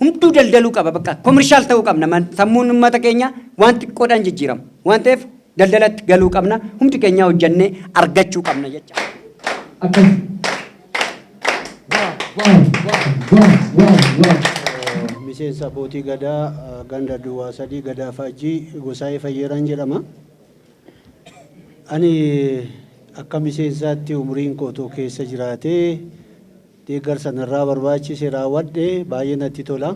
hunduu daldaluu qaba bakka commercial ta'uu qabna sammuun uummata keenya waan xiqqoodhaan jijjiirama waan ta'eef daldalatti galuu qabna hundi keenya hojjannee argachuu qabna jecha. Miseensa Abbootii Gadaa ganda Duwwaa Sadii Gadaa Faajjii Gosaayee Fayyeeraan jedhama. Ani akka miseensaatti umriin koo keessa jiraatee deeggarsa narraa barbaachise raawwadhe baay'ee natti tola.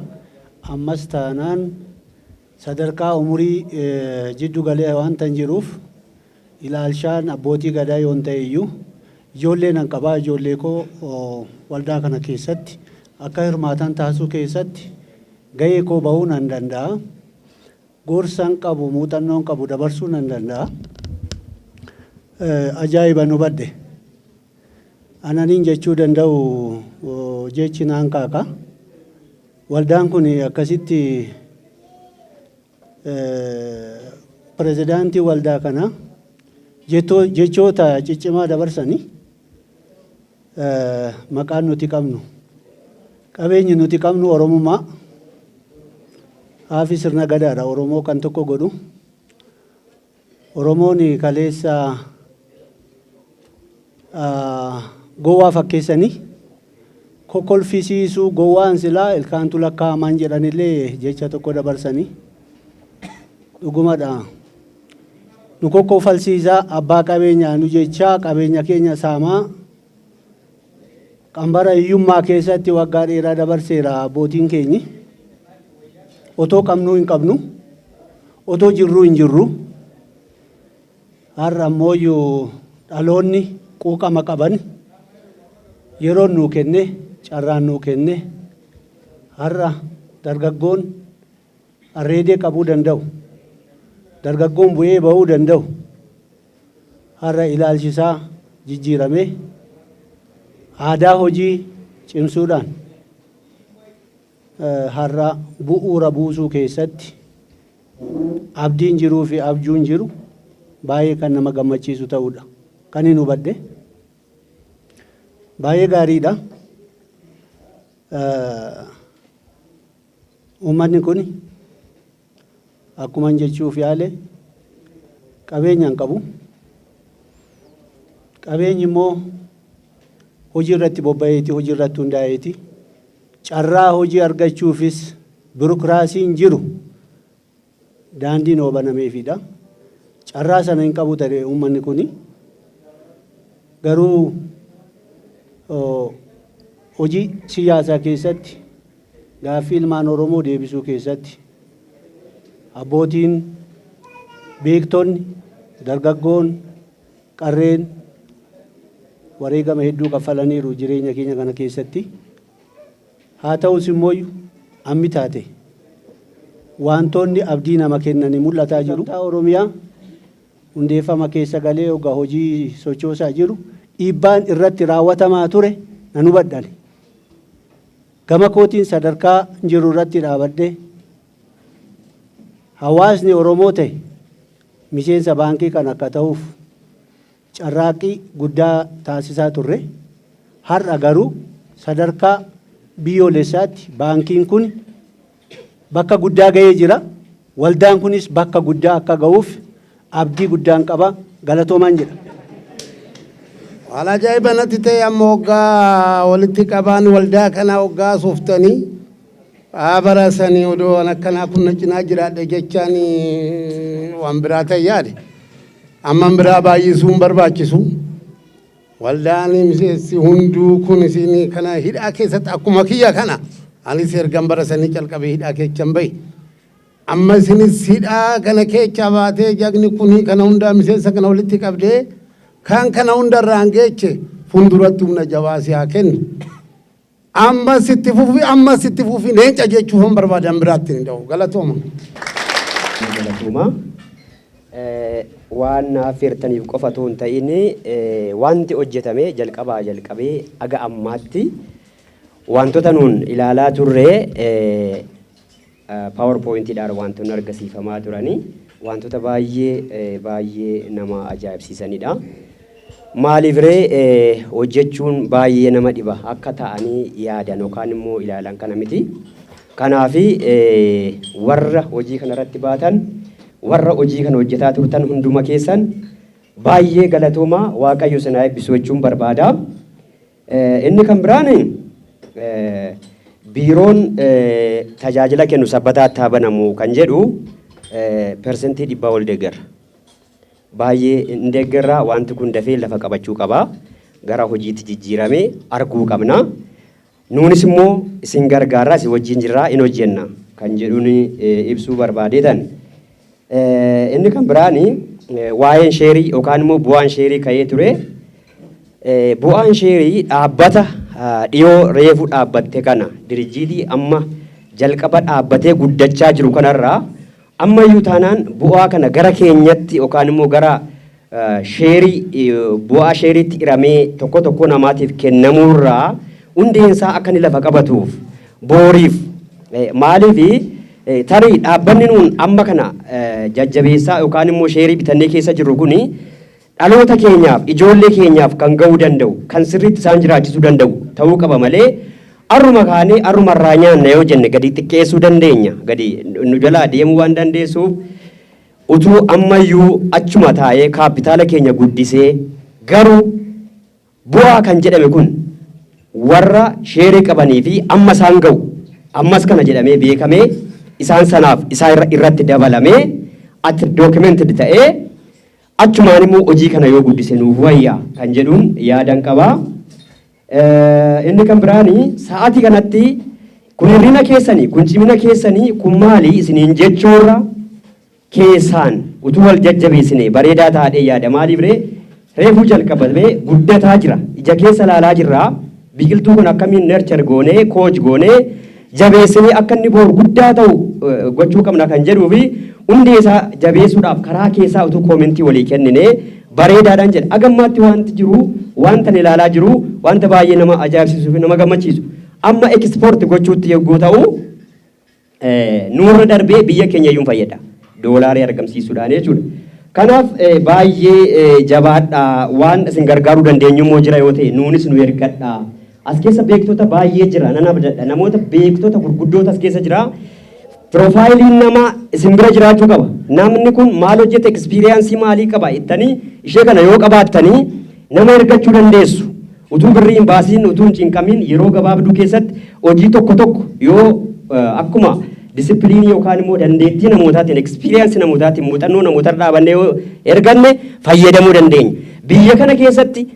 Ammas taanaan sadarkaa umurii jiddu galee waan tan jiruuf ilaalchaan Abbootii Gadaa yoon ta'e iyyuu ijoollee nan qabaa ijoollee koo waldaa kana keessatti akka hirmaatan taasisuu keessatti gahee koo bahuu nan danda'a. Gorsan qabu muuxannoon qabu dabarsuu nan danda'a. Ajaa'iba nu badde. Ananiin jechuu danda'u jechi naan kaaka. Waldaan kun akkasitti pirezidaantii waldaa kana jechoota ciccimaa dabarsanii maqaan nuti qabnu qabeenyi nuti qabnu Oromummaa haafi sirna Gadaadha. Oromoo kan tokko godhu Oromoon kaleessa gowwaa fakkeessanii kokkolfisiisuu gowwaan silaa ilkaantu lakkaa'aman jedhanillee jecha tokko dabarsanii dhugumadha. Nu kokkofalsiisaa abbaa qabeenyaa nu jechaa qabeenya keenya saamaa qambara hiyyummaa keessatti waggaa dheeraa dabarseera abbootiin keenyi. Otoo qabnuu hin qabnu otoo jirruu hin jirru har'a ammoo dhaloonni quuqama qaban yeroon nuu kenne carraan nuu kenne har'a dargaggoon arreedee qabuu danda'u dargaggoon bu'ee bahuu danda'u har'a ilaalchisaa jijjiirame aadaa hojii cimsuudhaan har'a bu'uura buusuu keessatti abdiin jiruu fi abjuun jiru baay'ee kan nama gammachiisu ta'uudha. Kan hin hubadde baay'ee gaariidha. Uummanni kun akkuma jechuuf yaale qabeenya hin qabu. Qabeenyi immoo hojii irratti bobba'eeti, hojii irratti hundaa'eeti. Carraa hojii argachuufis birokiraasiin jiru daandiin oobanameefidha. Carraa sana hin qabu ta'e uummanni kun garuu hojii siyaasaa keessatti gaaffii ilmaan Oromoo deebisuu keessatti abbootiin beektonni dargaggoon qarreen wareegama hedduu kaffalaniiru jireenya keenya kana keessatti. Haa ta'us immoo ammi taate wantoonni abdii nama kennanii mul'ataa jiru. Oromiyaa hundeeffama keessa galee ogaa hojii sochoosaa jiru dhiibbaan irratti raawwatamaa ture nan hubadhan. Gama kootiin sadarkaa jiru irratti dhaabadde hawaasni Oromoo ta'e miseensa baankii kan akka ta'uuf carraaqqii guddaa taasisaa turre. Har'a garuu sadarkaa biyyoolessaatti baankiin kun bakka guddaa ga'ee jira. Waldaan kunis bakka guddaa akka ga'uuf abdii guddaan qaba. Galatoomaan jedha. Waan ajaa'iba natti ta'e amma waggaa walitti qabaan waldaa kana waggaa suuftanii barasanii odoo waan akkanaa kun na cinaa jiraadhe jechaan waan biraa ta'e yaade. Amma biraa baay'isuu hin barbaachisu. Waldaan miseensi hunduu kun isin kana hidhaa keessatti akkuma kiyya kana anis ergan barasanii calqabee hidhaa keechan bahe. Amma isinis hidhaa kana keessa baatee jagni kun kana hundaa miseensa kana walitti qabdee kan kana hundarraan geeche fuulduratti humna jabaasii haa kennu. Amma sitti fufi leenca jechuuf hin barbaadan biraatti hin ta'u. Galatooma. Galatooma. Waan affeertaniif qofa ta'uu hin ta'in wanti hojjetame jalqabee aga ammaatti wantoota nuun ilaalaa turre PowerPointidhaan wantoonni argisiifamaa turanii wantoota baay'ee nama ajaa'ibsiisanidha. Maaliif ree hojjechuun baay'ee nama dhiba akka ta'anii yaadan yookaan immoo ilaalan kana miti. Kanaafi warra hojii kanarratti baatan warra hojii kana hojjetaa turtan hunduma keessan baay'ee galatoomaa Waaqayyo isin haa eebbisu jechuun barbaada. Inni kan biraan biiroon tajaajila kennu sabbataatti haa banamu kan jedhu persentii 100 ol deeggara. Baay'ee hin deeggarraa wanti kun dafee lafa qabachuu qaba. Gara hojiitti jijjiiramee arguu qabna. Nuunis immoo isin gargaarraa isin wajjin jirraa in hojjenna kan jedhuun ibsuu barbaadeetan. Inni kan biraani waa'een sheerii yookaan immoo bu'aan sheerii ka'ee ture. Bu'aan sheerii dhaabbata dhiyoo reefu dhaabbatte kana dirjiitii amma jalqaba dhaabbatee guddachaa jiru kanarraa ammayyuu taanaan bu'aa kana gara keenyatti yookaan immoo gara sheerii bu'aa sheeriitti hiramee tokko tokko namaatiif kennamuurraa hundeensaa akka inni lafa qabatuuf booriif maaliif tarii dhaabbanni nuun amma kana jajjabeessaa yookaan immoo sheerii bitannee keessa jirru kuni dhaloota keenyaaf ijoollee keenyaaf kan ga'uu danda'u kan sirriitti isaan jiraachisuu danda'u ta'uu qaba malee arruma kaanee arruma irraa nyaanna yoo jenne gadi xiqqeessuu dandeenya gadi nu jalaa deemuu waan dandeessuuf utuu ammayyuu achuma taa'ee kaapitaala keenya guddisee garuu bu'aa kan jedhame kun warra sheerii qabanii fi amma isaan ga'u ammas kana jedhamee beekamee isaan sanaaf isaa irratti dabalamee ati dookimentid ta'ee achumaan immoo hojii kana yoo guddise nuuf wayyaa kan jedhuun yaadan qabaa. Inni kan biraani sa'aatii kanatti kun hirrina keessanii kun cimina keessanii kun maali isiniin jechuurra keessaan utuu wal jajjabeessine bareedaa taa'ee yaada maaliif reefuu jalqabamee guddataa jira ija keessa laalaa jirra biqiltuu kun akkamiin nurture goonee coach goonee jabeessinee akka inni boor guddaa ta'u gochuu qabna kan jedhuu fi hundi isaa jabeessuudhaaf karaa keessaa utuu koomentii walii kennine bareedaadhaan jedha agammaatti wanti jiru wanta ilaalaa jiru wanta baay'ee nama ajaa'ibsiisuu fi nama gammachiisu amma ekspoort gochuutti yogguu ta'u nuurra darbee biyya keenya iyyuu fayyada doolaarii argamsiisuudhaan jechuudha. Kanaaf baay'ee jabaadha waan isin gargaaruu dandeenyu immoo jira yoo ta'e nuunis nu ergadha. As keessa beektota baay'ee jira namoota beektota gurguddoota as keessa jira. Profaayiliin nama isin bira jiraachuu qaba. Namni kun maal hojjete ekspiriyaansii maalii qaba jettanii ishee kana yoo qabaattanii nama ergachuu dandeessu. Utuu birrii hin baasiin utuu hin cinqamiin yeroo gabaabduu keessatti hojii tokko tokko yoo akkuma disipiliinii yookaan immoo dandeettii namootaatiin ekspiriyaansii namootaatiin muuxannoo namoota dhaabannee yoo erganne fayyadamuu dandeenya. Biyya kana keessatti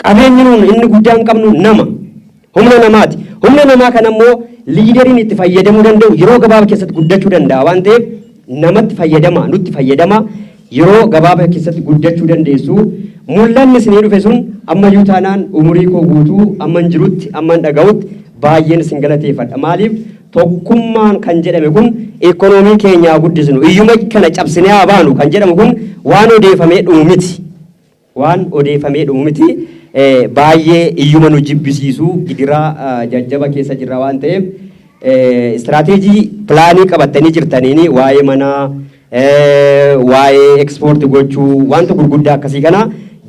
qabeenyi nuun inni guddaan qabnu nama humna namaati. Humna namaa kana immoo liideriin itti fayyadamuu danda'u yeroo gabaaba keessatti guddachuu danda'a waan ta'eef namatti fayyadama nutti fayyadama yeroo gabaaba keessatti guddachuu dandeessu. Mul'anni isinii dhufe sun ammayyuu taanaan umurii koo guutuu amman jirutti amman dhaga'utti baay'een isin galateeffadha. Maaliif tokkummaan kan jedhame kun ikoonoomii keenyaa guddisnu iyyuma kana cabsinee haa baanu kan jedhamu kun waan odeeffamee dhumu miti. Waan odeeffamee dhumu miti. Baay'ee iyyuma nu jibbisiisu gidiraa jajjaba keessa jirra waan ta'eef istiraatiijii pilaanii qabattanii jirtaniini waa'ee manaa waa'ee ekspoorti gochuu wanta gurguddaa akkasii kana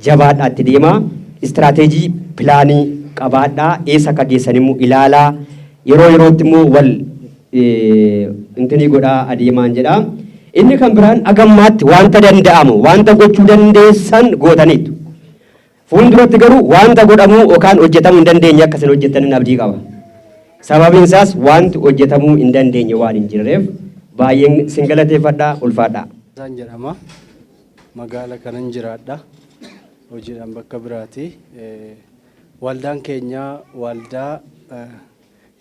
jabaadhaatti deema istiraatiijii pilaanii qabaadhaa eessa akka geessan immoo ilaalaa yeroo yerootti immoo wal intinii godhaa adeemaan jedha. Inni kan biraan agammaatti wanta danda'amu wanta gochuu dandeessan gootaniitu. Fuulduratti garuu wanta godhamuu yookaan hojjetamuu hin dandeenye akkasiin hojjettaniin abdii qaba. Sababiin isaas wanti hojjetamuu hin dandeenye waan hin jirreef baay'een isin galateeffadhaa ulfaadhaa. Isaan jedhama magaala kanan jiraadha hojiidhaan bakka biraati. Waldaan keenya waldaa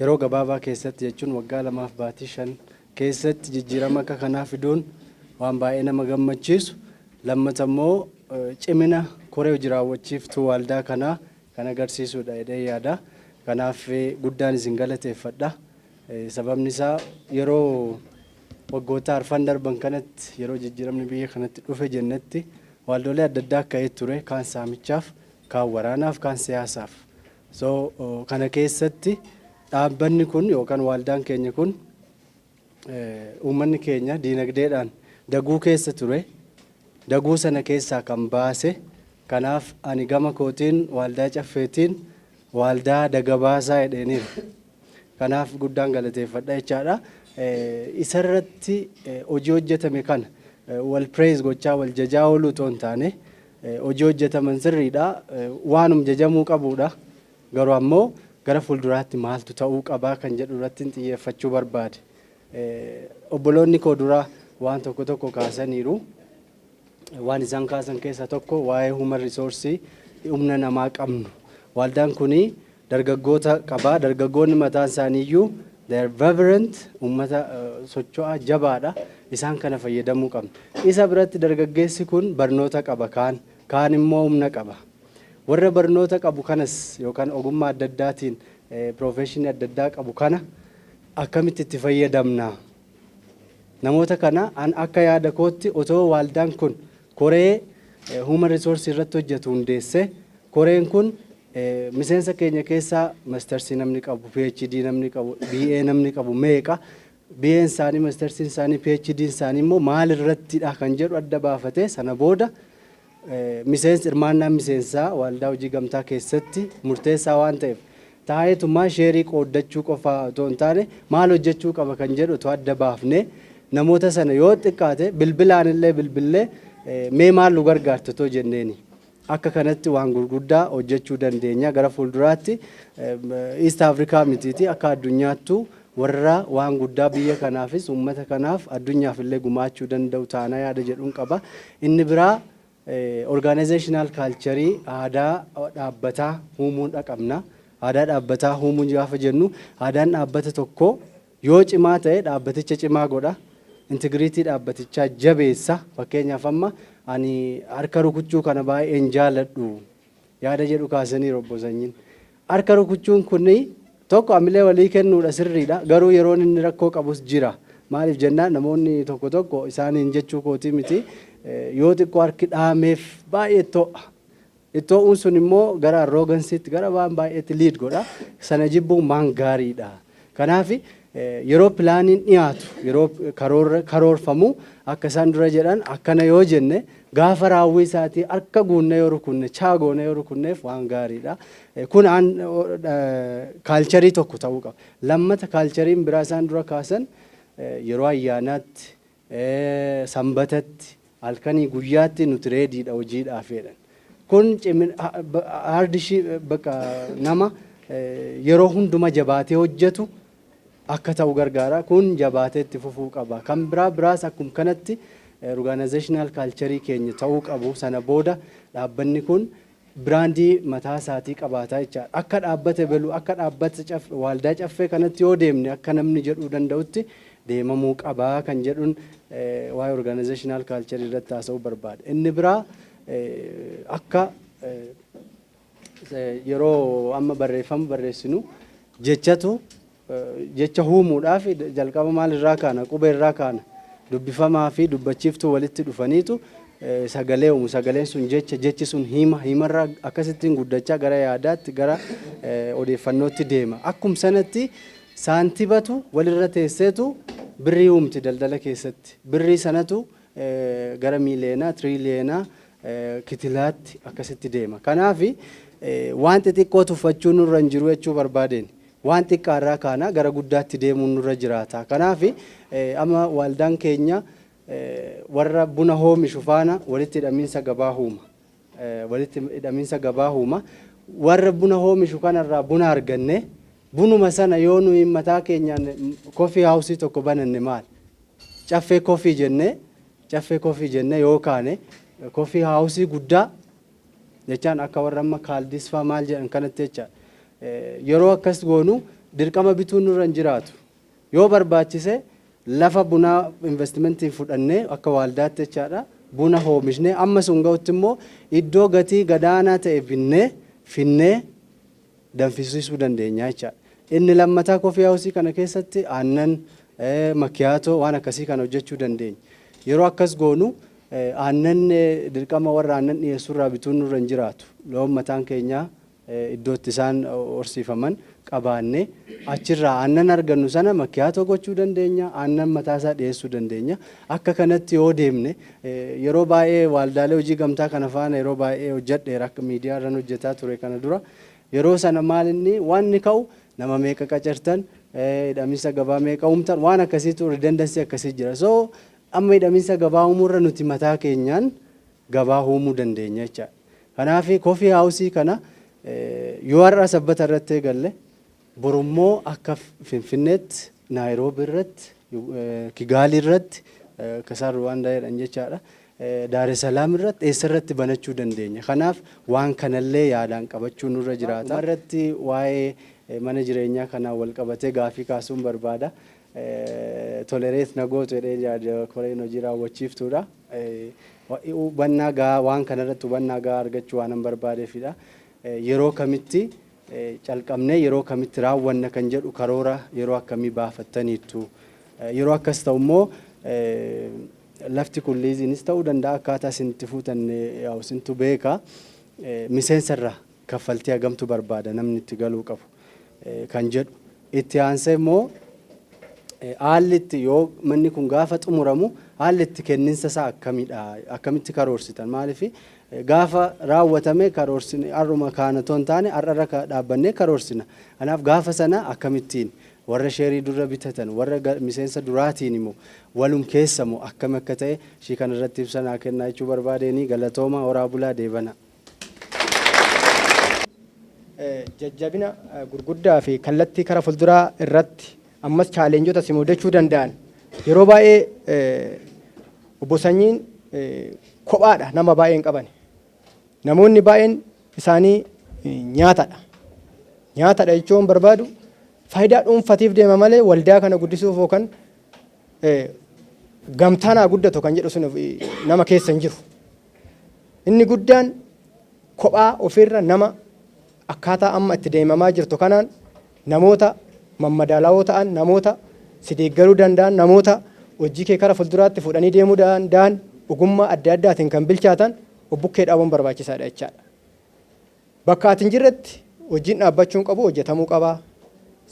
yeroo gabaabaa keessatti jechuun waggaa 2 fi baatii 5 keessatti jijjiirama akka kanaa fiduun waan baay'ee nama gammachiisu. Lammata immoo cimina koree hojii raawwachiiftuu waldaa kanaa kan agarsiisudha jedhee yaada. Kanaaf guddaan isin galateeffadha. Sababni isaa yeroo waggoota arfan darban kanatti yeroo jijjiiramni biyya kanatti dhufe jennetti waldoolee adda addaa ka'ee ture kaan saamichaaf kaan waraanaaf kaan siyaasaaf. So kana keessatti dhaabbanni kun yookaan waldaan keenya kun uummanni keenya diinagdeedhaan daguu keessa ture. Daguu sana keessaa kan baase kanaaf ani gama kootiin waldaa caffeetiin waldaa dagabaasaa jedhaniiru. Kanaaf guddaan galateeffadha jechaadha. Isarratti hojii hojjetame kana wal praise gochaa wal jajaa ooluu otoo hin taane hojii hojjetaman sirriidha. Waanum jajamuu qabuudha. Garuu ammoo gara fuulduraatti maaltu ta'uu qabaa kan jedhu irratti xiyyeeffachuu barbaade. Obboloonni koo duraa waan tokko tokko kaasaniiru. Waan isaan kaasan keessa tokko waa'ee human resource humna namaa qabnu. Waldaan kuni dargaggoota qabaa. Dargaggoonni mataan isaaniiyyuu they are vibrant, ummata socho'aa jabaadha. Isaan kana fayyadamuu qabna. Isa biratti dargaggeessi kun barnoota qaba kaan immoo humna qaba. Warra barnoota qabu kanas yookaan ogummaa adda addaatiin professionii adda addaa qabu kana akkamitti itti fayyadamna? Namoota kana an akka yaada kootti otoo waldaan kun koree human resource irratti hojjetu hundeesse koreen kun miseensa keenya keessaa mastersi namni qabu, PhD namni qabu, BA namni qabu meeqa? BA isaanii, mastersi isaanii, PhD isaanii immoo maal irrattidha kan jedhu adda baafate sana booda hirmaannaan miseensaa waldaa hojii gamtaa keessatti murteessaa waan ta'eef taa'eetumaa sheerii qooddachuu qofaa otoo hin taane maal hojjechuu qaba kan jedhu otoo adda baafne namoota sana yoo xiqqaate bilbilaan illee bilbillee mee maal nu gargaartu otoo jenneeni. Akka kanatti waan gurguddaa hojjechuu dandeenya gara fuulduraatti East Africa mitiiti akka addunyaattu warra waan guddaa biyya kanaafis uummata kanaaf addunyaaf illee gumaachuu danda'u taanaa yaada jedhuun qaba. Inni biraa organizational culture aadaa dhaabbataa uumuudha qabna. Aadaa dhaabbataa uumuu gaafa jennu aadaan dhaabbata tokko yoo cimaa ta'e dhaabbaticha cimaa godha. Integriitii dhaabbatichaa jabeessa. Fakkeenyaaf amma ani harka rukuchuu kana baay'een jaaladhu yaada jedhu kaasanii Obbo Sanyiin. Harka rukuchuun kunni tokko amilee walii kennuudha sirriidha. Garuu yeroo inni rakkoo qabus jira. Maaliif jennaan namoonni tokko tokko isaaniin jechuu kootii miti yoo xiqqoo harki dhaameef baay'ee to'a. Ittoo'uun sun immoo gara arroogansiitti gara waan baay'eetti liid godha. Sana jibbuun maan gaariidha. Kanaaf yeroo pilaaniin dhiyaatu yeroo karoorfamu akka isaan dura jedhan akkana yoo jenne gaafa raawwii isaatii harka guunne yoo rukunne chaagoone yoo rukunneef waan gaariidha. Kun kaalcharii tokko ta'uu qaba. Lammata kaalchariin biraa isaan dura kaasan yeroo ayyaanaatti sanbatatti halkanii guyyaatti nuti reediidha hojiidhaaf jedhan. Kun hardishii bakka nama yeroo hunduma jabaatee hojjetu akka ta'u gargaara. Kun jabaatee itti fufuu qaba. Kan biraas akkuma kanatti organizational culture keenya ta'uu qabu. Sana booda dhaabbanni kun biraandii mataa isaatii qabaataa jechaadha. Akka dhaabbata belu akka dhaabbata waldaa caffee kanatti yoo deemne akka namni jedhuu danda'utti deemamuu qabaa kan jedhuun waa'ee organizational culture irratti haasa'uu barbaada. Inni biraa akka yeroo amma barreeffama barreessinu jechatu jecha uumuudhaaf jalqaba maal irraa kaana qubee irraa kaana dubbifamaa fi dubbachiiftuu walitti dhufaniitu sagalee uumu. Sagaleen sun jechi sun himarraa akkasittiin guddachaa gara yaadaatti gara odeeffannootti deema. Akkuma sanatti saantibatu walirra teesseetu birrii uumti daldala keessatti. Birrii sanatu gara miileenaa, tiriileenaa, kitilaatti akkasitti deema. Kanaaf waan xixiqqoo tuffachuu nurra hin jiru jechuu barbaadeen. Waan xiqqaarraa kaana gara guddaatti deemuun nurra jiraata. Kanaaf amma waldaan keenya warra buna oomishu faana walitti hidhamiinsa gabaa uuma. Warra buna oomishu kanarraa buna arganne bunuma sana yoo nuyi mataa keenyaan koffii haawusii tokko bananne maal? Caffee koffii jennee yoo kaane koffii haawusii guddaa jechaan akka warra amma kaaldis faa maal jedhan kanatti jechaadha. Yeroo akkas goonu dirqama bituun nurra hin jiraatu. Yoo barbaachise lafa bunaa investimentiin fudhannee akka waldaatti jechaadha buna oomishne amma sun ga'utti immoo iddoo gatii gadaanaa ta'e finnee danfisiisuu dandeenya jechaadha. Inni lammataa koffii haawusii kana keessatti aannan makiyaatoo waan akkasii kana hojjechuu dandeenya. Yeroo akkas goonu aannan dirqama warra aannan dhiyeessuurraa bituun nurra hin jiraatu. Loon mataan keenyaa iddootti isaan horsiifaman qabaannee achirraa aannan argannu sana makiyaatoo gochuu dandeenya. Aannan mataasaa dhiyeessuu dandeenya. Akka kanatti yoo deemne yeroo baay'ee waldaalee hojii gamtaa kana faana yeroo baay'ee hojjedheera akka miidiyaa irraan hojjetaa ture kana dura yeroo sana maal inni waan inni ka'u nama meeqa qacartan hidhamiinsa gabaa meeqa uumtan waan akkasiitu redundancy akkasii jira. So amma hidhamiinsa gabaa uumuurra nuti mataa keenyaan gabaa uumuu dandeenya jechaadha. Kanaaf coffee house kana yoo har'a sabbata irratti eegalle borummoo akka Finfinneetti, Naayiroobii irratti, Kigaali irratti, Kasar Rwaandaa jedhan jechaadha. Daar es Salaam irratti eessarratti banachuu dandeenya. Kanaaf waan kanallee yaadaan qabachuu nurra jiraata. Irratti waa'ee mana jireenyaa kanaa wal qabatee gaafii kaasuun barbaada. Tolereet nagootu jedhee yaada koreen hojii raawwachiiftuudha. Hubannaa gahaa waan kanarratti hubannaa gahaa argachuu waan barbaadeefidha. Yeroo kamitti calqabnee yeroo kamitti raawwanna kan jedhu karoora yeroo akkamii baafattaniitu. Yeroo akkas ta'u immoo lafti kun liiziinis ta'uu danda'a akkaataa isinitti fuutan isintu beeka. Miseensarraa kaffaltii hagamtu barbaada namni itti galuu qabu kan jedhu. Itti aansee immoo haalli itti yoo manni kun gaafa xumuramu haalli itti kenninsa isaa akkamitti karoorsitan maaliif gaafa raawwatame karoorsine har'uma kaanatoon taane har'arra dhaabbannee karoorsina. Kanaaf gaafa sana akkamittiin warra sheerii dura bitatan warra miseensa duraatiin immoo walum keessamoo akkam akka ta'e shii kana irratti ibsanaa kennaa jechuu barbaadeenii galatooma horaa bulaa deebana. Jajjabina gurguddaa fi kallattii kara fuulduraa irratti ammas chaalenjoota si mudachuu danda'an yeroo baay'ee obbo Sanyiin kophaadha nama baay'een qaban. Namoonni baay'een isaanii nyaatadha. Nyaatadha jechuun barbaadu faayidaa dhuunfatiif deema malee waldaa kana guddisuuf yookaan gamtaanaa guddatu kan jedhu sun nama keessa hin jiru. Inni guddaan kophaa ofirra nama akkaataa amma itti deemamaa jirtu kanaan namoota mammadaalawoo ta'an namoota si deeggaruu danda'an namoota hojii kee kara fuulduraatti fuudhanii deemuu danda'an ogummaa adda addaatiin kan bilchaatan bukkee dhaabuun barbaachisaadha jechaadha. Bakka ati hin jirretti hojiin dhaabbachuu qabu hojjetamuu qaba.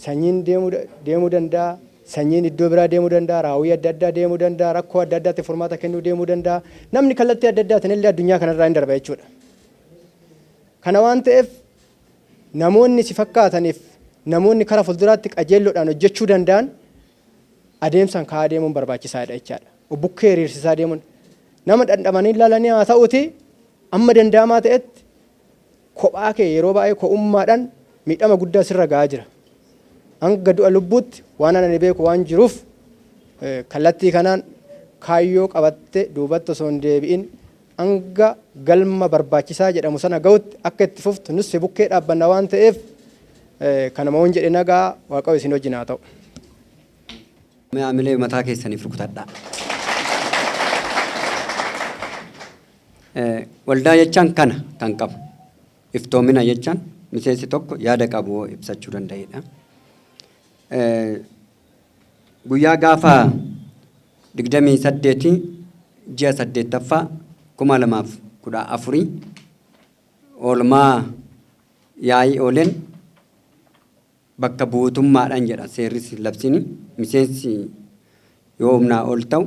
Sanyiin deemuu danda'a. Sanyiin iddoo biraa deemuu danda'a. Raawwii adda addaa deemuu danda'a. Rakkoo adda addaatti furmaata kennuu deemuu danda'a. Namni kallattii adda addaatiin illee addunyaa kanarraa hin darba jechuudha. Kana waan ta'eef namoonni si fakkaataniif namoonni kara fuulduraatti qajeelloodhaan hojjechuu danda'an adeemsaan ka'aa deemuun barbaachisaadha jechaadha. Bukkee hiriirsisaa deemuun nama dhandhamanii ilaalanii haa ta'uti amma danda'amaa ta'etti kophaa kee yeroo baay'ee ko'ummaadhaan miidhama guddaa sirra ga'aa jira. Hanga du'a lubbuutti waan ani beeku waan jiruuf kallattii kanaan kaayyoo qabatte duubatti osoo hin deebi'in hanga galma barbaachisaa jedhamu sana ga'utti akka itti fuftu nus bukkee dhaabbanna waan ta'eef kanuma waan jedhe nagaa Waaqayyo isin wajjin haa ta'u. Mi'aamilee mataa keessaniif rukutadhaa. Waldaa jechaan kana kan qabu iftoomina jechaan miseensi tokko yaada qabu ibsachuu danda'edha. Guyyaa gaafa 28 ji'a 8ffaa 2014 oolmaa yaa'ii oolen bakka buutummaadhaan jedha seerri labsiin miseensi yoo humnaa ol ta'u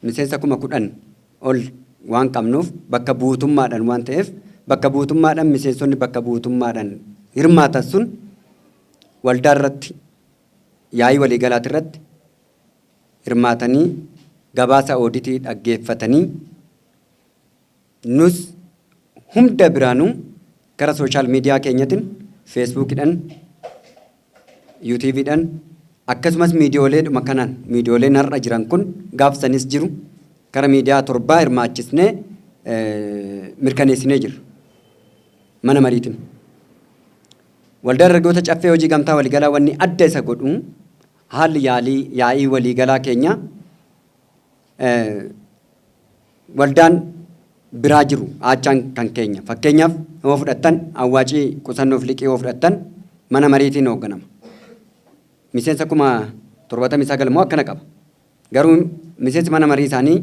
miseensa 10,000 ol waan qabnuuf bakka buutummaadhaan waan ta'eef bakka buutummaadhaan miseensonni bakka buutummaadhaan hirmaatan sun waldaa irratti yaa'ii waliigalaati irratti hirmaatanii gabaasa ooditii dhaggeeffatanii nus hunda biraanuu gara sooshaal miidiyaa keenyatiin feesbuukidhaan yuutiiviidhaan akkasumas miidiyooleedhuma kanaan miidiyooleen har'a jiran kun gaafsanis jiru gara miidiyaa 7 hirmaachisnee mirkaneessinee jira mana mariitiin. Waldaa dargaggoota caffee hojii gamtaa waliigalaa wanni adda isa godhu haalli yaa'ii waliigalaa keenya waldaan biraa jiru aachaan kan keenya fakkeenyaaf yoo fudhattan awwaacii qusannoof liqii yoo fudhattan mana mariitiin hoogganama. Miseensa 79 immoo akkana qaba. Garuu miseensi mana marii isaanii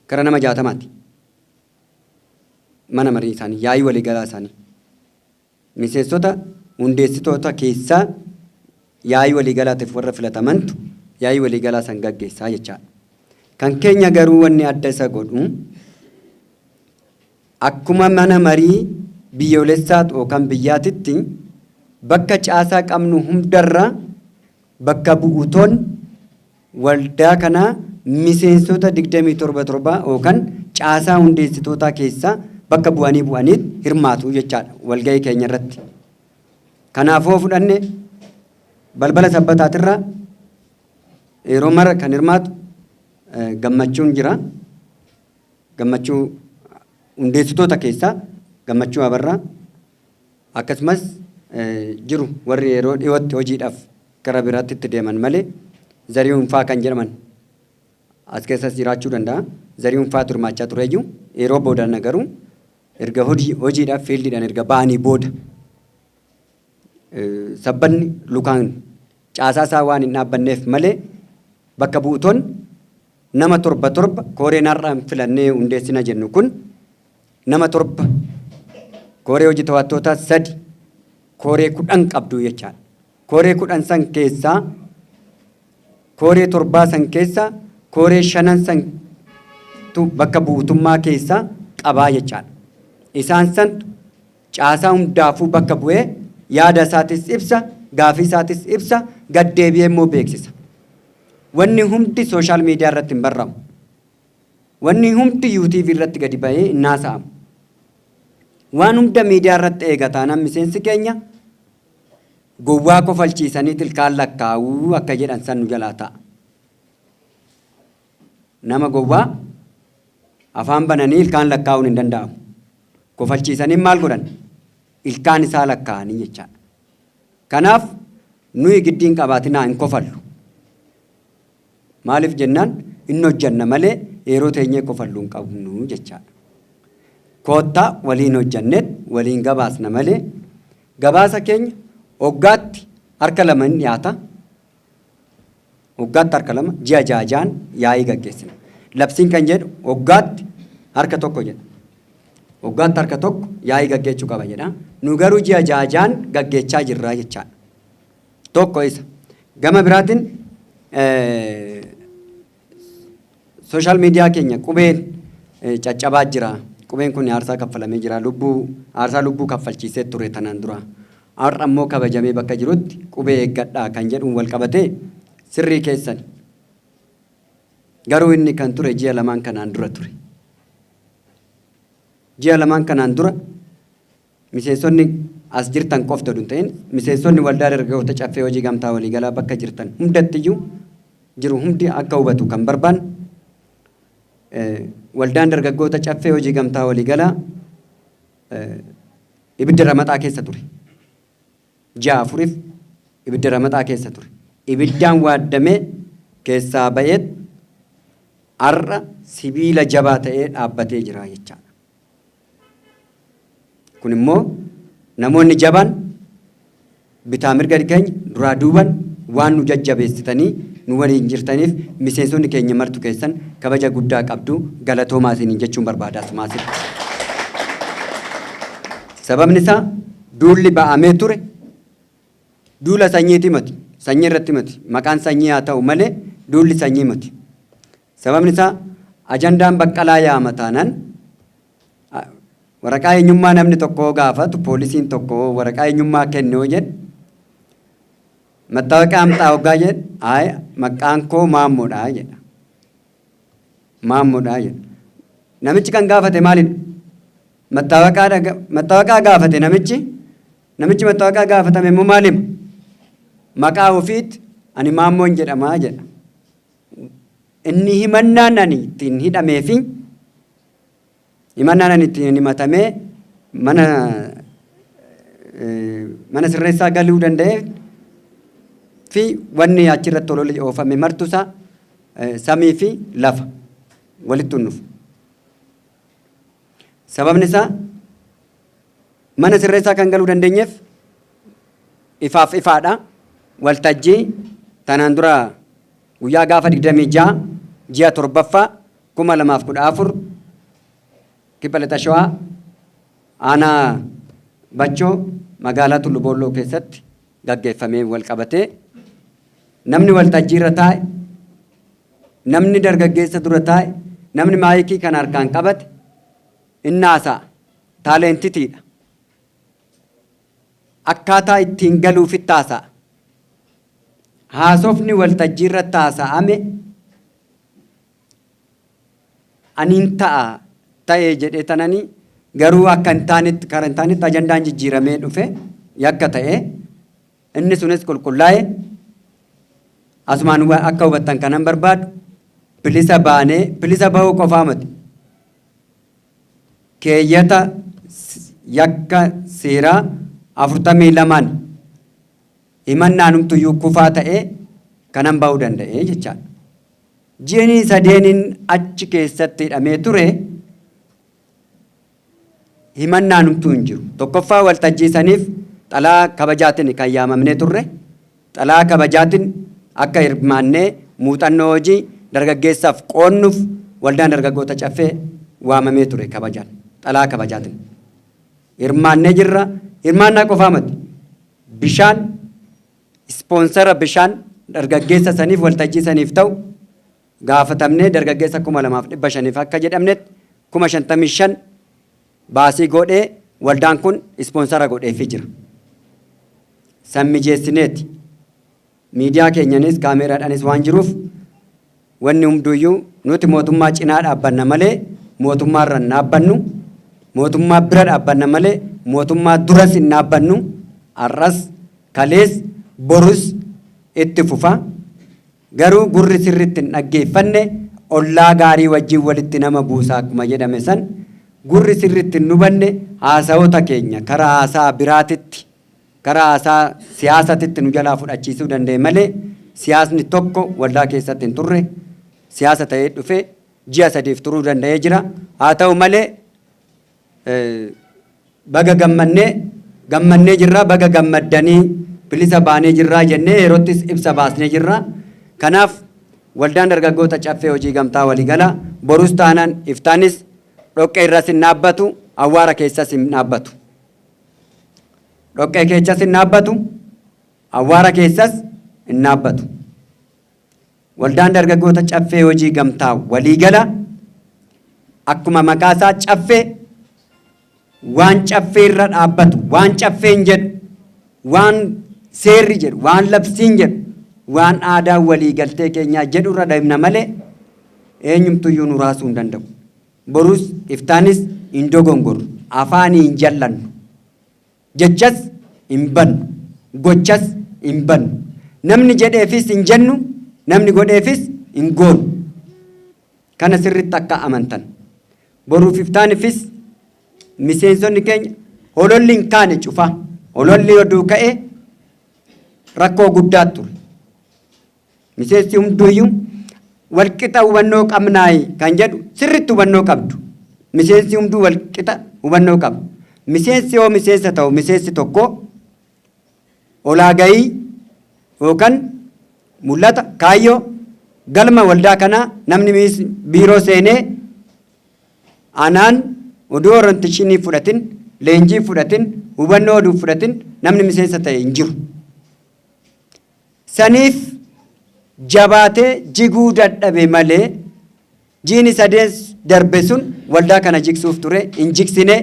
gara nama 60ti. Mana marii isaanii yaa'ii waliigalaa isaanii. Miseensota hundeessitoota keessaa yaa'ii waliigalaatiif warra filatamantu yaa'ii waliigalaa san gaggeessaa jechaadha. Kan keenya garuu wanni adda isa godhu akkuma mana marii biyyoolessaa yookaan biyyaatitti bakka caasaa qabnu hundarra bakka bu'uutoon waldaa kanaa miseensota 27 yookaan caasaa hundeessitootaa keessaa bakka bu'aniit hirmaatu jechaadha walgahii keenya irratti. Kanaafuu fudhanne balbala sabbataatirraa yeroo mara kan hirmaatu gammachuun jira. Gammachuu hundeessitoota keessaa gammachuu abarraa akkasumas jiru warri yeroo dhiyootti hojiidhaaf gara biraatti itti deeman malee Zarihuun faa kan jedhaman as keessas jiraachuu danda'a. Zarihuun faa hirmaachaa tureyyuu yeroo booda garuu erga hojiidhaaf fiildiidhaan erga ba'anii booda sabbanni lukaan caasaa isaa waan hin dhaabbanneef malee bakka bu'uutoon nama 7 kooreen har'aan filannee hundeessina jennu kun nama 7 kooree hojii to'attootaa 3 kooree 10 qabdu jechaadha. Kooree 10 san keessaa kooree 7 san keessaa kooree 5 san bakka bu'uutummaa keessaa qabaa jechaadha. Isaan santu caasaa hundaafuu bakka bu'ee yaada isaatis ibsa, gaafii isaatis ibsa, gad deebi'ee immoo beeksisa. Wanni humti sooshaal miidiyaa irratti hin barraa'u. Wanni humti yuutiivii irratti gadi ba'ee hin haasa'amu. Waan hunda miidiyaa irratti eegataanaan miseensi keenya gowwaa kofalchiisanii ilkaan lakkaa'uu akka jedhan san nu jalaa ta'a. Nama gowwaa afaan bananii ilkaan lakkaa'uun hin danda'amu. Kofalchiisanii maal godhan? Ilkaan isaa lakkaa'anii jechaadha. Kanaaf nuyi giddiin qabaatinaa hin kofallu. Maaliif jennaan inni hojjanna malee yeroo teenyee kofalluu hin qabnu jechaadha. Koottaa waliin hojjanneet waliin gabaasna malee gabaasa keenya waggaatti harka 2 hin dhiyaata. Waggaatti harka 2 ji'a 6 yaa'ii gaggeessina. Labsiin kan jedhu waggaatti harka 1 jedha. Waggaatti harka 1 yaa'ii gaggeessuu qaba jedha. Nu garuu ji'a 6 gaggeechaa jirra jechaadha. Tokko isa. Gama biraatiin sooshaal miidiyaa keenya qubeen caccabaa jira. Qubeen kun aarsaa kaffalamee jira. Aarsaa lubbuu kaffalchiisee ture tanaan dura. Har'a ammoo kabajamee bakka jirutti qubee eeggadhaa kan jedhuun wal qabatee sirrii keessan. Garuu inni kan ture ji'a 2 kanaan dura ture. Ji'a 2 kanaan dura miseensonni as jirtan qofta osoo hin ta'in miseensonni waldaa dargaggoota caffee hojii gamtaa waliigalaa bakka jirtan hundattiyyuu jiru hundi akka hubatu kan barbaanne waldaan dargaggoota caffee hojii gamtaa waliigalaa ibidda ramaxaa keessa ture. Ji'a 4 ibidda ramaxaa keessa ture. Ibiddaan waaddamee keessaa ba'eet har'a sibiila jabaa ta'ee dhaabbatee jira jechaadha. Kun immoo namoonni jabaan bitaa mirga keenya duraa duuban waan nu jajjabeessitanii nu waliin jirtaniif miseensonni keenya martu keessan kabaja guddaa qabdu galatoomaa isiniin jechuun barbaadas maasitti. Sababni isaa duulli ba'amee ture duula sanyiiti miti. Sanyii irratti miti. Maqaan sanyii haa ta'u malee duulli sanyii miti. Sababni isaa ajandaan baqqalaa yaama taanaan waraqaa eenyummaa namni tokko gaafatu poolisiin tokko waraqaa eenyummaa kennuu jedhu mattaawaqaa amxaa hoggaa jedhu maqaan koo maammoodhaa jedha. Maammoodhaa jedha. Namichi kan gaafate maalidha? Mattaawaqaa gaafate namichi mattaawaqaa gaafatame immoo maalima? Maqaa ofiitti ani maammoon jedhamaa jedha. Inni himannaan ani ittiin hidhameefi himannaan ani ittiin himatamee mana sirreessaa galuu danda'ee fi wanni achirratti ol oofame martusaa samii fi lafa walitti hunnuuf. Sababni isaa mana sirreessaa kan galuu dandeenyeef ifaaf ifaadha. Waltajjii tanaan dura guyyaa gaafa 26 ji'a 7ffaa 2014 kibba lixa shawaa aanaa Bachoo magaalaa Tullu Boolloo keessatti gaggeeffamee wal qabatee namni waltajjii irra taa'e namni dargaggeessa dura taa'e namni maayikii kan harkaan qabate inni haasa'a taalentitiidha. akkaataa ittiin galuufitti haasa'a. Haasofni waltajjii irratti haasa'ame aniin ta'ee jedhee tananii garuu akka hin taanetti karaa hin taanetti ajandaan jijjiiramee dhufe yakka ta'e inni sunis qulqullaa'e asumaan akka hubattan kanan barbaadu bilisa bahuu qofaa miti. Keeyyata yakka seeraa 42 himannaan humtuyyuu kufaa ta'ee kanan bahuu danda'e jechaadha. Ji'anii sadeeniin achi keessatti hidhamee ture himannaan humtuu hin jiru. Tokkoffaa waltajjiisaniif xalaa kabajaatiin kan yaamamnee turre xalaa kabajaatiin akka hirmaannee muuxannoo hojii dargaggeessaaf qoonnuuf waldaan dargaggoota caffee waamamee ture kabajaan xalaa kabajaatiin. Hirmaannee jirra. Hirmaannaa qofaa miti. Bishaan ispoonsara bishaan dargaggeessa saniif waltajjii saniif ta'u gaafatamnee dargaggeessa 2,500 akka jedhamnetti 55,000 baasii godhee waldaan kun ispoonsara godheefii jira. San mijeessineeti. Miidiyaa keenyanis kaameeraadhaanis waan jiruuf wanni hunduyyuu nuti mootummaa cinaa dhaabbanna malee mootummaa irra hin dhaabbannu. Mootummaa bira dhaabbanna malee mootummaa duras hin dhaabbannu. Har'as kalees borus itti fufa. Garuu gurri sirriitti hin dhaggeeffanne ollaa gaarii wajjin walitti nama buusaa akkuma jedhame san gurri sirriitti hin hubanne haasa'oota keenya karaa haasaa biraatitti karaa haasaa siyaasatitti nu jalaa fudhachiisuu danda'e malee siyaasni tokko waldaa keessatti hin turre siyaasa ta'ee dhufe ji'a 3 turuu danda'ee jira. Haa ta'u malee baga gammannee jirraa baga gammaddanii bilisa baanee jirraa jennee yeroottis ibsa baasnee jirraa. Kanaaf waldaan dargaggoota caffee hojii gamtaa waliigalaa borus taanaan iftaanis dhoqqee irras hin dhaabbatu awwaara keessas hin dhaabbatu. Dhoqqee keessas hin dhaabbatu awwaara keessas hin dhaabbatu. Waldaan dargaggoota caffee hojii gamtaa waliigalaa akkuma maqaa isaa caffee waan caffee irra dhaabbatu waan caffeen jedhu waan seerri jedhu waan labsiin jedhu waan aadaa waliigaltee keenyaa jedhu irra deemna malee eenyumtuyyuu nu raasuu hin danda'u. Borus iftaanis hin dogongoru afaanii hin jallannu jechas hin bannu gochas hin bannu namni jedheefis hin jennu namni godheefis hin goonu. Kana sirriitti akka amantan boruuf iftaanifis miseensonni keenya hololli hin kaane cufa hololli oduu ka'e rakkoo guddaa ture. Miseensi hunduyyuu walqixa hubannoo qabnaayi kan jedhu sirriitti hubannoo qabdu. Miseensi hunduu walqixa hubannoo qabu. Miseensi yoo miseensa ta'u miseensi tokko olaagayii yookaan mul'ata kaayyoo galma waldaa kanaa namni biiroo seenee anaan oduu orienteeshinii fudhatin leenjii fudhatin hubannoo oduu fudhatin namni miseensa ta'e hin jiru. Saniif jabaatee jiguu dadhabe malee jiini sadeen darbe sun waldaa kana jigsuuf ture hin jigsine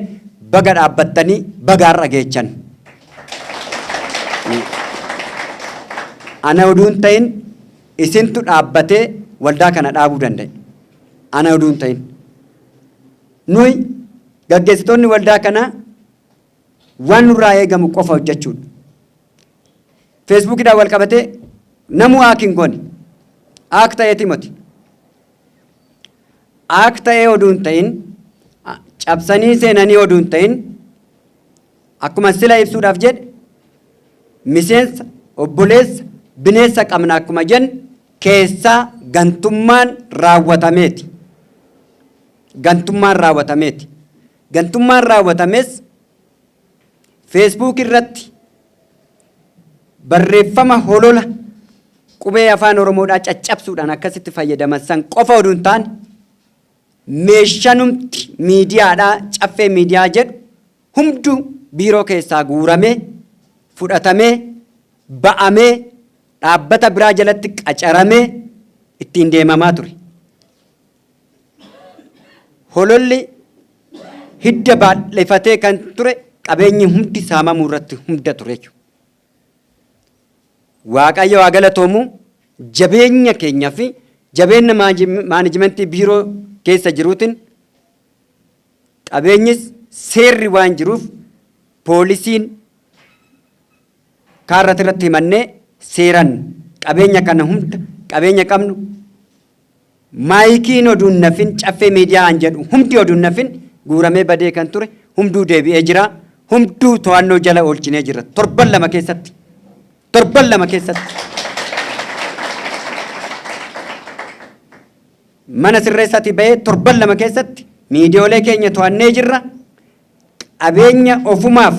baga dhaabbattanii bagaarra geechan. Ana oduun ta'in isintu dhaabbatee waldaa kana dhaabuu danda'e. Ana oduun ta'in. Nuyi gaggeessitoonni waldaa kanaa waan nurraa eegamu qofa hojjechuudha. Feesbuukidhaan wal qabatee namuu haakiin goone haak ta'eeti moti. Haak ta'ee oduun ta'in cabsanii seenanii oduun ta'in akkuma sila ibsuudhaaf jedhe miseensa obboleessa bineensa qabna akkuma jennu keessaa gantummaan raawwatameeti. Gantummaan raawwatameeti. Gantummaan raawwatames feesbuuk irratti barreeffama holola qubee afaan oromoodhaa caccabsuudhaan akkasitti fayyadaman san qofa oduun taane meeshanumti miidiyaadhaa caffee miidiyaa jedhu hunduu biiroo keessaa guuramee fudhatamee ba'amee dhaabbata biraa jalatti qacaramee ittiin deemamaa ture. Hololli hidda baadhifatee kan ture qabeenyi hundi saamamuu irratti hunda ture jechuudha. Waaqayyo haa galatoomu jabeenya keenyaa fi jabeenya maanajimentii biiroo keessa jiruutiin qabeenyis seerri waan jiruuf poolisiin kaarratti irratti himannee seeraan qabeenya kana hunda qabeenya qabnu maayikiin oduun nafin caffee miidiyaa an jedhu humti oduun nafin guuramee badee kan ture humduu deebi'ee jira humduu to'annoo jala oolchinee jira torban lama keessatti mana sirreessaatti ba'ee torban lama keessatti miidiyoolee keenya to'annee jirra qabeenya ofumaaf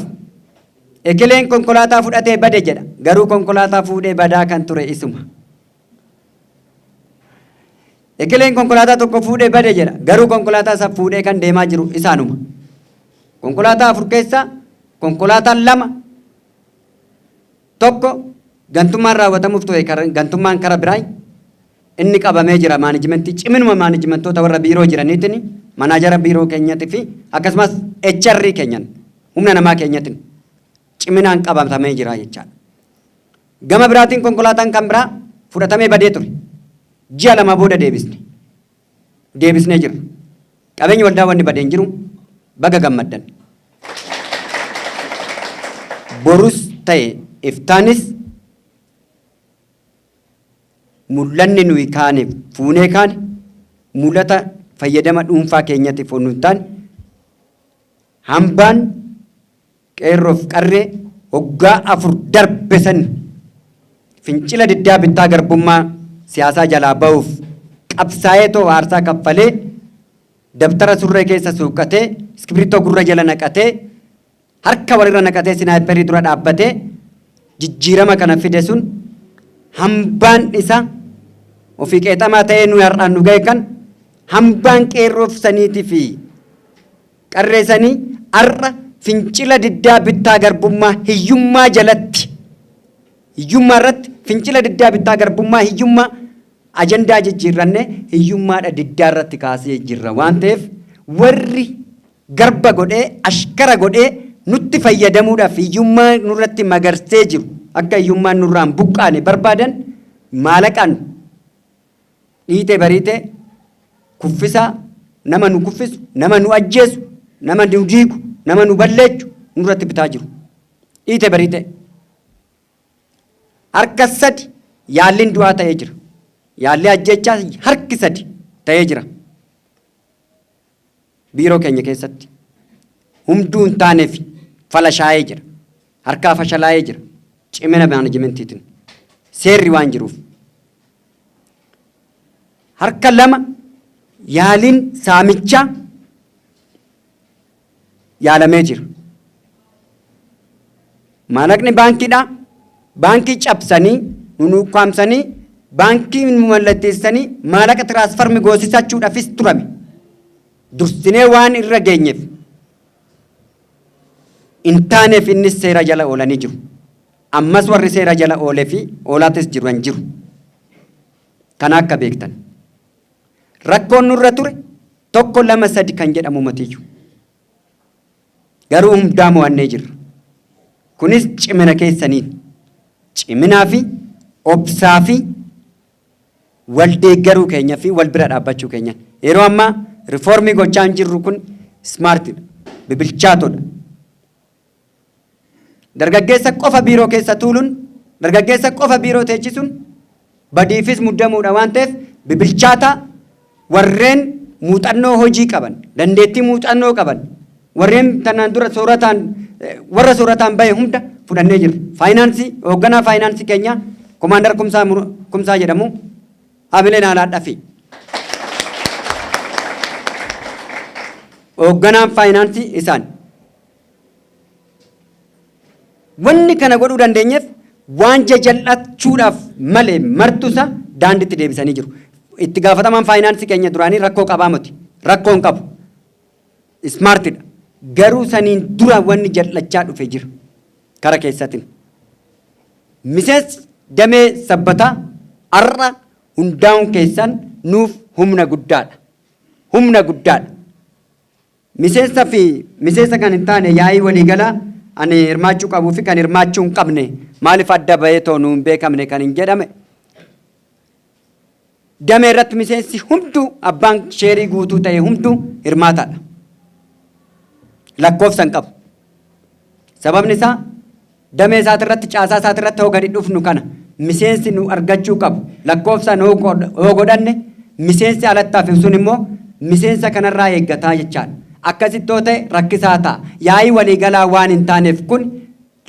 ekeleen konkolaataa fudhatee bade jedha garuu konkolaataa fuudhee badaa kan ture isuma. Ekeleen konkolaataa tokko fuudhee bade jedha garuu konkolaataa isa fuudhee kan deemaa jiru isaanuma. Konkolaataa 4 keessaa konkolaataan 2 tokko gantummaan raawwatamuuf ture gantummaan kara biraa inni qabamee jira maanajimentii ciminuma maanajimentoota warra biiroo jiraniitiin manaajara biiroo keenyaatii fi akkasumas HR keenyan humna namaa keenyaatiin ciminaan qabatamee jira jechaadha. Gama biraatiin konkolaataan kan biraa fudhatamee badee ture. Ji'a 2 booda deebisnee jirra. Qabeenyi waldaa wanni badeen jiru baga gammaddan. Borus ta'e iftaanis mul'anni nuyi kaane fuunee kaane mul'ata fayyadama dhuunfaa keenyatti foonuu taane hambaan qeerroof qarree waggaa 4 darbe san fincila diddaa bittaa garbummaa siyaasaa jalaa ba'uuf qabsaa'ee too aarsaa kaffalee dabtara surree keessa suuqatee iskibirittoo gurra jala naqatee harka walirra naqatee sinaayiperii dura dhaabbatee jijjiirama kana fide sun hambaan isa ofii qeexamaa ta'ee nu har'aan nu ga'e kan hambaan qeerroof saniitii fi qarreessanii har'a fincila diddaa bittaa garbummaa hiyyummaa jalatti hiyyummaa irratti fincila diddaa bittaa garbummaa hiyyummaa ajandaa jijjiirranne hiyyummaadha diddaa irratti kaasee jirra waan ta'eef warri garba godhee ashkara godhee nutti fayyadamuudhaaf hiyyummaa nurratti magarsee jiru akka hiyyummaan nurraan buqqaane barbaadan maalaqaan dhiitee bariitee kuffisaa nama nu kuffisu nama nu ajjeesu nama nu diigu nama nu balleechu nurratti bitaa jiru dhiitee bariitee harka 3 yaalliin du'aa ta'ee jira yaalli ajjechaa harki 3 ta'ee jira biiroo keenya keessatti humduu hin taaneef falashaayee jira harkaa fashalaayee jira cimina maanajimentiitiin seerri waan jiruuf harka 2 yaaliin saamichaa yaalamee jira maallaqni baankiidhaa baankii cabsanii nunuqaamsanii baankii mallatteessanii maallaqa tiraansfarmi goosisachuudhaafis turame dursinee waan irra geenyeef intaaneef innis seera jala oolanii jiru ammas warri seera jala oolee fi oolaatis jiran jiru kana akka beektan rakkoon nurra ture 1 2 3 kan jedhamu matiyyuu garuu hundaa mo'annee jirra kunis cimina keessaniin ciminaa fi obsaa fi wal deeggaruu keenya fi wal bira dhaabbachuu keenya yeroo ammaa rifoormii gochaan jirru kun smaartidha bibilchaatodha dargaggeessa qofa biiroo keessa tuuluun dargaggeessa qofa biiroo teechisuun badiifis muddamuudha waan ta'eef bibilchaata warreen muuxannoo hojii qaban dandeettii muuxannoo qaban warreen tanaan dura soorataan warra soorataan bahe hunda fudhannee jirra faayinaansii hoogganaa faayinaansii keenya komaandar kumsaa jedhamu hamilee naalaadhaa fi hoogganaan faayinaansii isaan wanni kana godhuu dandeenyeef waan jajallachuudhaaf malee martusa daandiitti deebisanii jiru itti gaafatamaan faayinaansii keenya duraanii rakkoo qabaa miti rakkoon qabu ismaartidha garuu saniin dura wanni jallachaa dhufe jira kara keessatiin miseensi damee sabbataa har'a hundaa'uun keessan nuuf humna guddaadha miseensa kan hin taane yaa'ii waliigalaa ani hirmaachuu qabuu fi kan hirmaachuu hin qabne maaliif adda bahee toonu hin beekamne kan hin jedhame. Damee irratti miseensi hunduu abbaan sheerii guutuu ta'e hunduu hirmaataadha. Lakkoofsa hin qabu. Sababni isaa damee isaati irratti caasaa isaati irratti hoo gadi dhufnu kana miseensi nu argachuu qabu. Lakkoofsaan hoo godhanne miseensi alatti hafe sun immoo miseensa kanarraa eeggataa jechaadha. Akkasitti yoo ta'e rakkisaa ta'a. Yaa'ii waliigalaa waan hin taaneef kun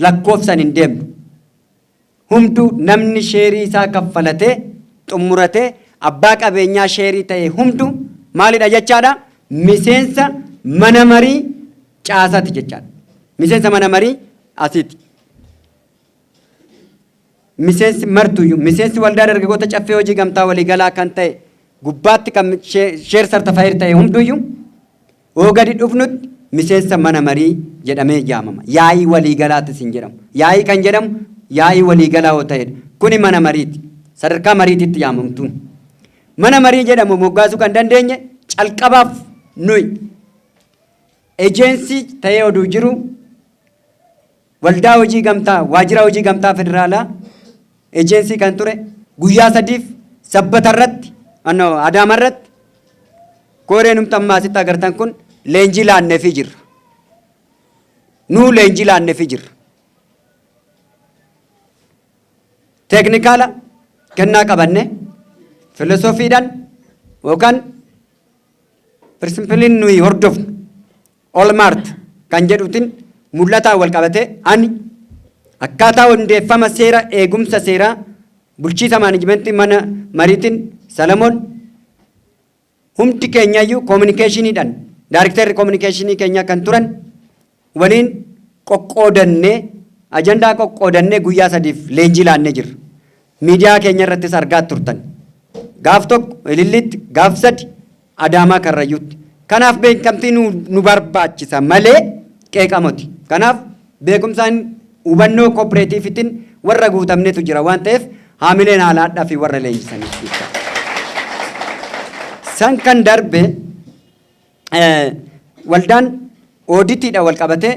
lakkoofsaan hin deemnu. Hunduu namni sheerii isaa kaffalatee xumuratee abbaa qabeenyaa sheerii ta'e hunduu maalidha jechaadha? Miseensa mana marii caasaati jechaadha. Miseensa mana marii asiiti. Miseensi martuyyuu miseensi waldaa dargaggoota caffee hojii gamtaa waliigalaa kan ta'e gubbaatti kan sheer sartafaayir ta'e hunduyyuu hoo gadi dhufnutti miseensa mana marii jedhamee yaamama. Yaa'ii waliigalaatis hin jedhamu. Yaa'ii kan jedhamu yaa'ii waliigalaa yoo ta'edha. Kuni mana mariiti. Sadarkaa mariititti yaamamtuun. Mana marii jedhamu moggaasuu kan dandeenye calqabaaf nuyi ejeensii ta'ee oduu jiru waldaa hojii gamtaa waajjira hojii gamtaa federaalaa ejeensii kan ture guyyaa 3 sabbata irratti Adaama irratti kooreen humtammaa asitti agartan kun leenjii laanneefii jirra. Nuu leenjii laanneefii jirra. Teeknikaala kennaa qabanne filosoofiidhaan yookaan pirinsipiliin nuyi hordofnu olmaart kan jedhutin mul'ataan wal qabatee ani akkaataa hundeeffama seera eegumsa seeraa bulchiisa maanajimentii mana mariitiin Salamoon humti keenyayyuu koominikeeshiniidhaan daariktarri koominikeeshinii keenya kan turan waliin qoqqoodannee ajandaa qoqqoodannee guyyaa 3 leenjii laannee jirra. Miidiyaa keenya irrattis argaa turtan. Gaaf tokko Ilillitti, gaaf 3 Adaamaa Karrayyuutti. Kanaaf beekamtii nu barbaachisa malee qeeqamoti. Kanaaf beekumsaan hubannoo kooperaatiifitiin warra guutamnetu jira waan ta'eef haamileen haalaadhaa fi warra leenjisaniif. San kan darbe waldaan ooditiidha wal qabatee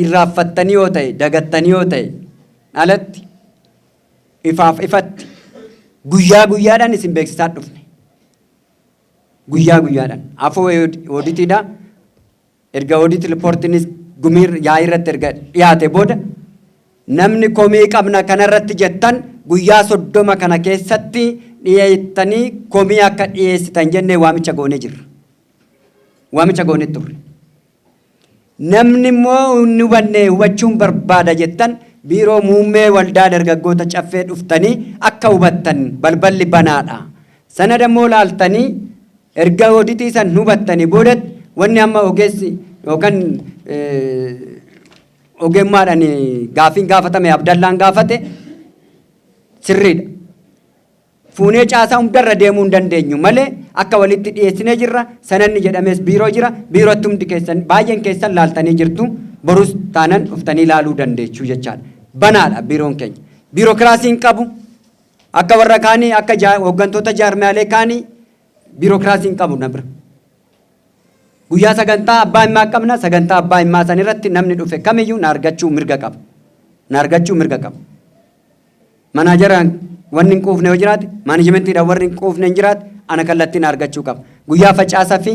irraaffattanii yoo ta'e dagattanii yoo ta'e alatti ifaaf ifatti guyyaa guyyaadhaan isin beeksisaa dhufne. Guyyaa guyyaadhaan afoo ooditiidha. Erga ooditi riipoortiinis gumii yaa'ii irratti erga dhiyaate booda namni komii qabna kanarratti jettan guyyaa 30 kana keessatti dhiyeessanii komii akka dhiyeessitan jennee waamicha goonee jirra. Waamicha goonee turre. Namni immoo inni hubachuun barbaada jettan biiroo muummee waldaa dargaggoota caffee dhuftanii akka hubattan balballi banaadha. Sana dammoo laaltanii erga ooditii san hubattanii boodatti wanni amma ogeessi yookaan ogummaadhaan gaafiin gaafatame Abdallaan gaafate sirriidha. Fuunee caasaa hundarra deemuu hin dandeenyu malee akka walitti dhiyeessinee jirra. Sananni jedhames biiroo jira. Biirootti hundi keessan baay'een keessan laaltanii jirtu. Borus taanan dhuftanii laaluu dandeechuu jechaadha. Banaadha biiroon keenya. Biirokiraasiin qabu akka warra kaanii akka hooggantoota jaarmiyaalee kaanii biirokiraasiin qabu na bira. Guyyaa sagantaa abbaa himmaa qabna. Sagantaa abbaa himmaa san irratti namni dhufe kamiyyuu na argachuu mirga qaba. Na argachuu mirga qaba. Manaajaraan wanni hin quufne yoo jiraate maanajimentiidhaan warri hin quufne hin jiraate ana kallattii na argachuu qaba. Guyyaa facaasaa fi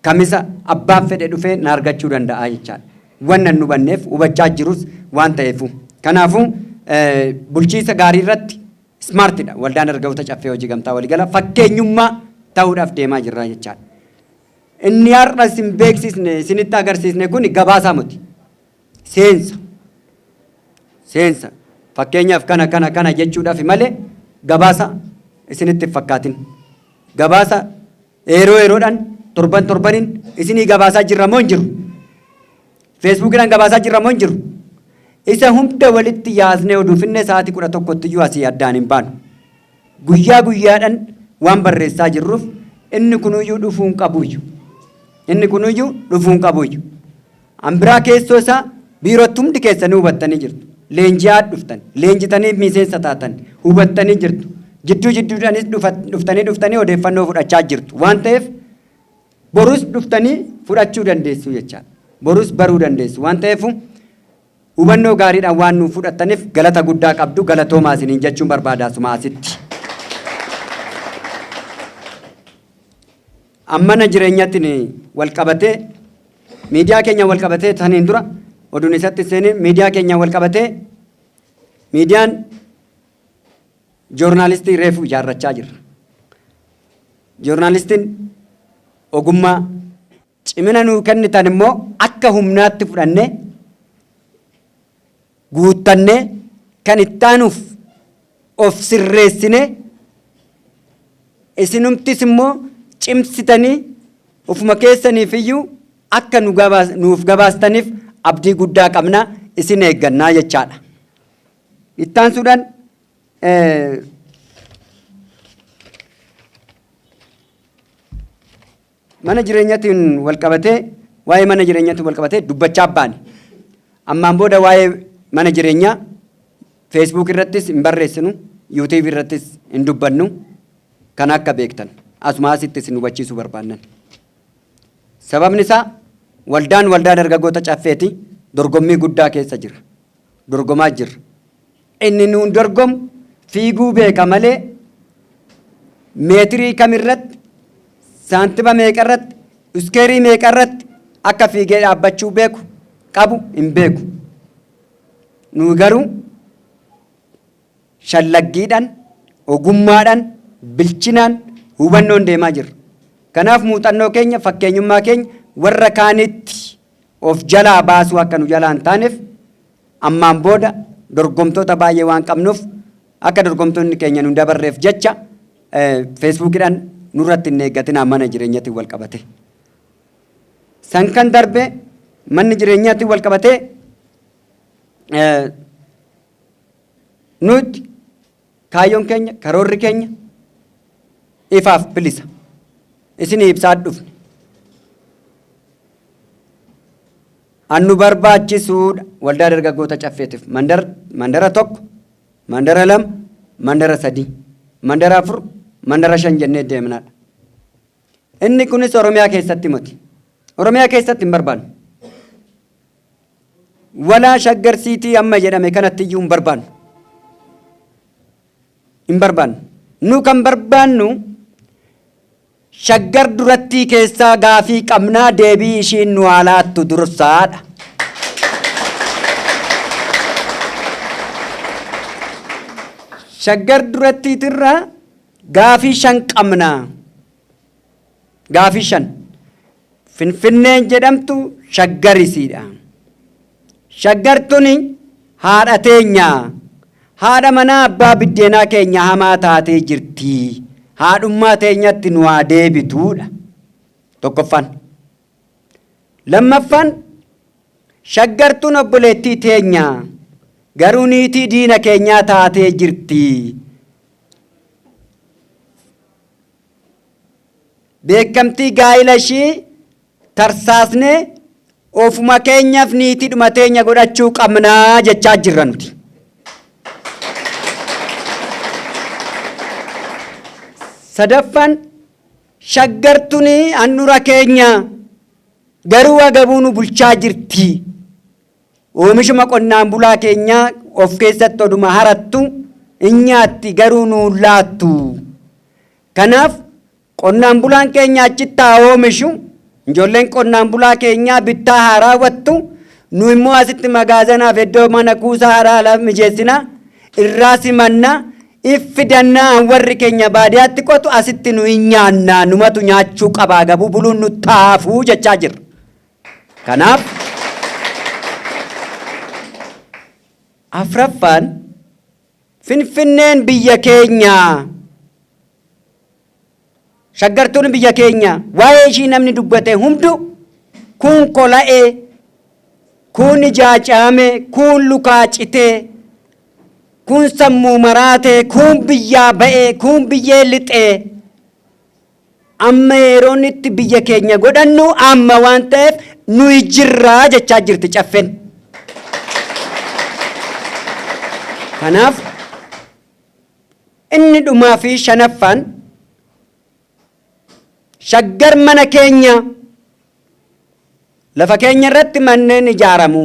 kamisa abbaan fedhe dhufee na argachuu danda'a jechaadha. Wanna nu banneef hubachaa jirus waan ta'eefu. Kanaafuu bulchiisa gaarii irratti smartidha. Waldaan dargaggoota caffee hojii gamtaa waliigala fakkeenyummaa ta'uudhaaf deemaa jirra jechaadha. Inni har'a isin beeksisne isinitti agarsiisne kun gabaasaa miti. Seensa. Seensa. Fakkeenyaaf kana jechuudhaaf malee gabaasa isinitti fakkaatin. Gabaasa yeroodhaan torbaniin isinii gabaasaa jirra moo hin jiru? Feesbuukiidhaan gabaasaa jirra moo hin jiru? Isa hunda walitti yaasnee oduufinne sa'aatii 11tti iyyuu asii addaan hin baanu. Guyyaa guyyaadhaan waan barreessaa jirruuf inni kunuyyuu dhufuu hin qabuyyu. Inni kunuyyuu dhufuu hin qabuyyu. Ambiraa keessoo isaa biirootti hundi keessanii hubattanii jirtu. Leenji'aa dhuftan, leenjitanii miseensa taatan, hubattanii jirtu. Jidduudhaanis dhuftanii odeeffannoo fudhachaa jirtu. Waan ta'eef borus dhuftanii fudhachuu dandeessu jechaadha. Borus baruu dandeessu waan ta'eef hubannoo gaariidhaan waan nuuf fudhattaniif galata guddaa qabdu galatoomaa isiniin jechuun barbaadaasuma asitti. Ammana jireenyatti wal qabatee miidiyaa keenya wal qabatee taniin dura oduun isatti seenee miidiyaa keenya wal qabatee miidiyaan joornaalistii reefu ijaarrachaa jirra. Joornaalistiin ogummaa cimina nuu kennitan immoo akka humnaatti fudhannee guuttannee kan ittaanuuf of sirreessine isinumtis immoo cimsitanii ofuma keessaniif iyyuu akka nuuf gabaastaniif abdii guddaa qabna isin eeggannaa jechaadha. Ittaansuudhaan mana jireenyaatiin wal qabatee waa'ee mana jireenyaatiin wal qabatee dubbachaa baane. Ammaan booda waa'ee mana jireenyaa Facebook irrattis hin barreessinu, YouTube irrattis hin dubbannu kan akka beektan asuma asitti isin hubachiisuu barbaannan. Sababni isaa waldaan waldaa dargaggoota caffeeti dorgommii guddaa keessa jira. Dorgomaa jira. Inni nuun dorgomu fiiguu beeka malee meetirii kamirratti saantima meeqarratti iskeerii meeqarratti akka fiigee dhaabbachuu beeku qabu hin beeku. Nu garuu shallaggiidhaan ogummaadhaan bilchinaan hubannoon deemaa jirra. Kanaaf muuxannoo keenya fakkeenyummaa keenya warra kaanitti of jalaa baasuu akka nu jalaa hin taaneef ammaan booda dorgomtoota baay'ee waan qabnuuf akka dorgomtoonni keenya nu dabarreef jecha feesbuukidhaan nurratti hin eeggatinaa mana jireenyaatti wal qabate. San kan darbe manni jireenyaatti wal qabate nuti kaayyoon keenya karoorri keenya ifaaf bilisa isin ibsaa dhufne. Annu barbaachisuudha waldaa dargaggoota caffeetiif mandara tokko, mandara lama, mandara sadii, mandara afur, mandara shan jennee deemnaadha. Inni kunis Oromiyaa keessatti miti. Oromiyaa keessatti hin barbaannu. Walaa shaggar siitii amma jedhame kanatti iyyuu hin barbaannu. Hin barbaannu. Nu kan barbaannu shaggar durattii keessaa gaafii qabnaa deebii ishiin nu haalaattu dursaadha. Shaggar durattiitirraa gaafii shan qabnaa. Gaafii shan. Finfinneen jedhamtu shaggarisiidha. Shaggar tuni haadha teenyaa. Haadha manaa abbaa biddeenaa keenya hamaa taatee jirti. Haadhummaa teenyatti nu haa deebituudha. Tokkoffaan. Lammaffaan shaggartuun obboleettii teenyaa garuu niitii diina keenyaa taatee jirti. Beekamtii gaa'ila ishii tarsaasnee ofuma keenyaaf niitii dhuma teenya godhachuu qabnaa jechaa jirra nuti. Sadaffaan shaggartuun handhuura keenya garuu agabuu nu bulchaa jirti. Oomishuma qonnaan bulaa keenyaa of keessatti oduma harattu hin nyaatti garuu nu laattu. Kanaaf qonnaan bulaan keenya achitti haa oomishu, ijoolleen qonnaan bulaa keenyaa bittaa haa raawwattu, nu immoo asitti magaazanaaf iddoo mana kuusaa haaraa mijeessina, irraa simannaa. Iffidannaa warri keenya baadiyyaatti qotu asitti nu hin nyaannaa numatu nyaachuu qabaa gabuu buluun nu taafuu jechaa jirra. Kanaaf afraffaan Finfinneen biyya keenya. Shaggartuun biyya keenya waa'ee ishii namni dubbate hundu kun kola'ee, kun jaacaame, kun lukaa citee. Kun sammuu maraatee, kun biyyaa ba'ee, kun biyyee lixee. Amma yeroon itti biyya keenya godhannu amma waan ta'eef nuyi jirraa jechaa jirti caffeen. Kanaaf inni dhumaa fi shanaffaan shaggar mana keenya lafa keenya irratti manneen ijaaramu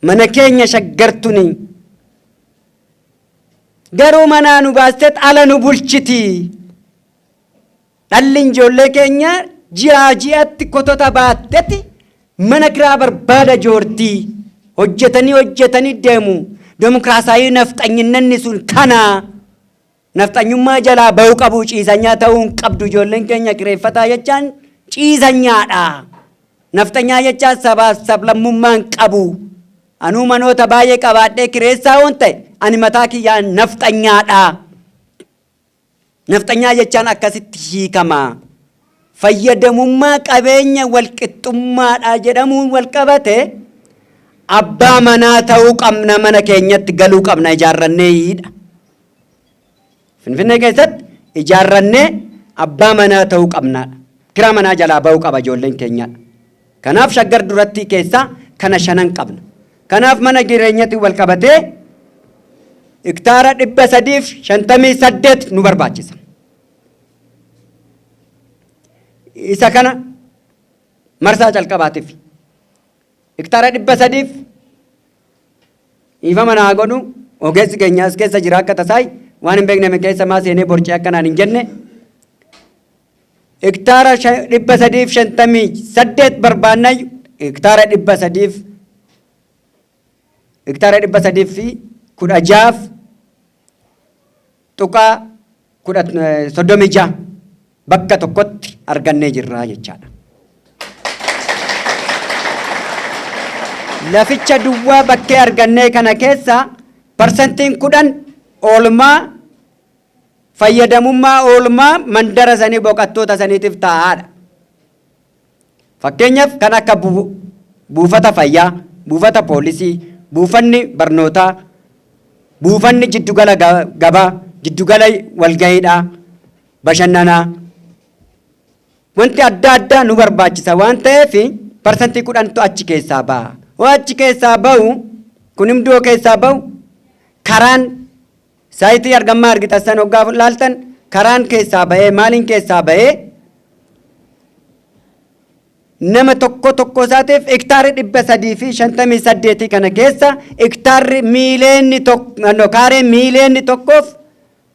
mana keenya shaggartuni garuu manaa nu baastet ala nu bulchiti dhalli ijoollee keenya ji'aatti kotota baatteti mana kiraa barbaada joortii hojjetanii deemu demokraasaayii nafxanyinnanni sun kana nafxanyummaa jalaa ba'uu qabu ciisanyaa ta'uun qabdu ijoolleen keenya kireeffataa jechaan ciisanyaadha nafxanyaa jechaan sabaaf sablammummaan qabu anuu manoota baay'ee qabaadhee kireessaa waan ta'e ani mataa kiyyaan nafxanyaadha nafxanyaa jechaan akkasitti hiikama fayyadamummaa qabeenya walqixxummaadha jedhamuun wal qabate abbaa manaa ta'uu qabna mana keenyatti galuu qabna ijaarranneeyidha Finfinnee keessatti ijaarrannee abbaa manaa ta'uu qabna kiraa manaa jalaa ba'uu qaba ijoolleen keenya kanaaf shaggar duratti keessaa kana shanan qabna kanaaf mana jireenyatti wal qabatee hektaara 358 nu barbaachisa isa kana marsaa calqabaatiif hektaara 300 ifa manaa godhu ogeessi keenya as keessa jira akka tasaay waan hin beekne keessa maa seenee borcee akkanaan hin jenne hektaara 358 barbaannay hektaara 300 fi 16 tuqaa 36 bakka tokkotti argannee jirra jechaadha. Laficha duwwaa bakkee argannee kana keessa parsantiin 10 oolmaa fayyadamummaa oolmaa mandara sanii boqattoota saniitiif ta'aadha. Fakkeenyaaf kan akka buufata fayyaa, buufata poolisii, buufanni barnootaa, buufanni jiddugala gabaa, jiddugala walgayiidhaa, bashannanaa. Wanti adda addaa nu barbaachisa waan ta'eef parsantii 10tu achi keessaa ba'a. Waan achi keessaa ba'u kun immoo keessaa ba'u karaan saayitii argamaa argitan hoggaa laaltan karaan keessaa ba'ee maaliin keessaa ba'ee nama tokko isaatiif hektaarri 358 kana keessa hektaarri miileenni tokko kaaree miileenni tokkoof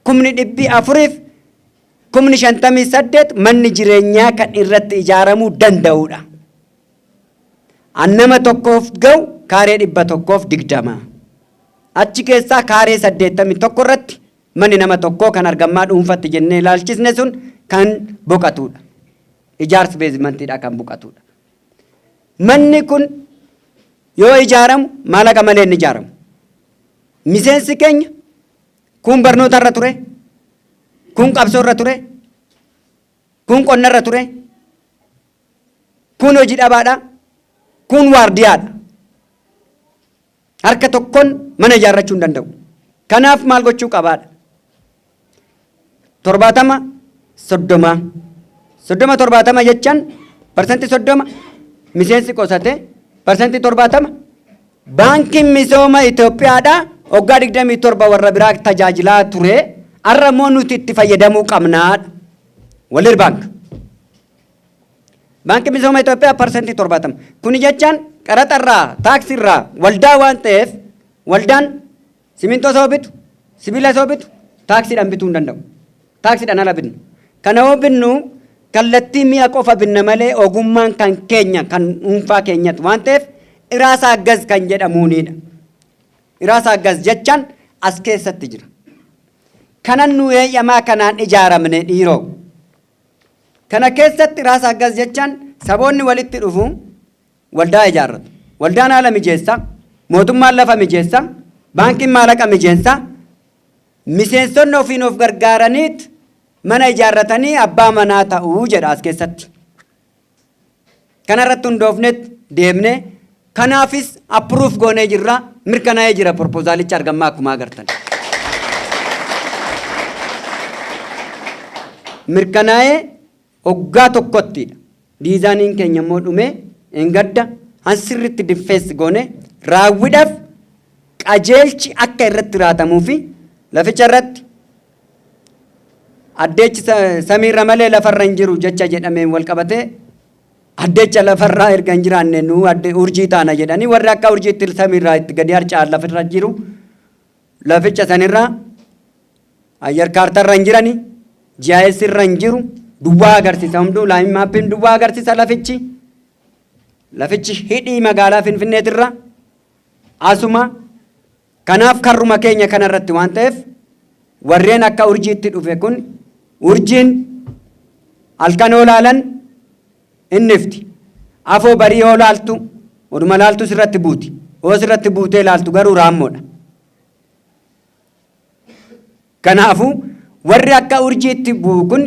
400,000 58 manni jireenyaa kan irratti ijaaramuu danda'udha. Nama tokkoof ga'u kaaree 120 achi keessaa kaaree 81 irratti manni nama tokkoo kan argamaa dhuunfatti jennee ilaalchisne sun kan boqatudha. Ijaarsi beezimentiidha kan boqatudha. Manni kun yoo ijaaramu maallaqa malee hin ijaaramu. Miseensi keenya kun barnoota irra ture, kun qabsoo irra ture, kun qonna irra ture, kun hojii dhabaadha, kun waardiyaadha. Harka tokkoon mana ijaarrachuu hin danda'u. Kanaaf maal gochuu qabaadha? 70 jechaan parsantii 30 miseensi qosate parsantii 70 baankiin misooma Itoophiyaadha waggaa 27 warra biraa tajaajilaa ture har'a immoo nuti itti fayyadamuu qabnaadha. Walirra baank baankiin misooma Itoophiyaa parsantii 70 kuni jechaan qaraxarraa taaksirraa waldaa waan ta'eef waldaan simintoo soo bitu sibiila soo bitu taaksiidhaan bituu hin danda'u. Taaksiidhaan ala binnu. Kana yoo binnu kallattii mi'a qofa binna malee ogummaan kan keenya kan dhuunfaa keenyatti waan ta'eef iraasa aggas kan jedhamuunidha. Iraasa aggas jechaan as keessatti jira. Kanan nu eeyyamaa kanaan ijaaramne dhiiroo. Kana keessatti iraasa aggas jechaan saboonni walitti dhufu waldaa ijaarratu. Waldaan haala mijeessa, mootummaan lafa mijeessa, baankiin maallaqa mijeessa, miseensonni ofiin of gargaaraniit mana ijaarratanii abbaa manaa ta'uu jedha as keessatti. Kana irratti hundoofneet deemne kanaafis approof goonee jirra mirkanaa'ee jira propozaalicha argamaa akkuma agartan. Mirkanaa'ee waggaa tokkottidha. Diizaaniin keenya immoo dhume engadda hansirritti diffeessi goone raawwiidhaaf qajeelchi akka irratti raatamuufi laficha irratti addeechi samiirra malee lafarra hin jiru jecha jedhameen wal qabatee addeecha lafarraa erga hin jiraanne nu urjii taana jedhanii warri akka urjiitti samiirraa itti gadi harca'an lafarra jiru laficha sanirraa ayyar kaartarra hin jirani GIS irra hin jiru duwwaa agarsiisa hunduu laayim maappiin duwwaa agarsiisa lafichi hidhii magaalaa Finfinneetirra asuma kanaaf karruma keenya kanarratti waan ta'eef warreen akka urjiitti dhufe kun urjiin halkan olaalan innifti afoo barii olaaltu oduma laaltu sirratti buuti oo sirratti buutee laaltu garuu raammoodha. Kanaafu warri akka urjiitti bu'u kun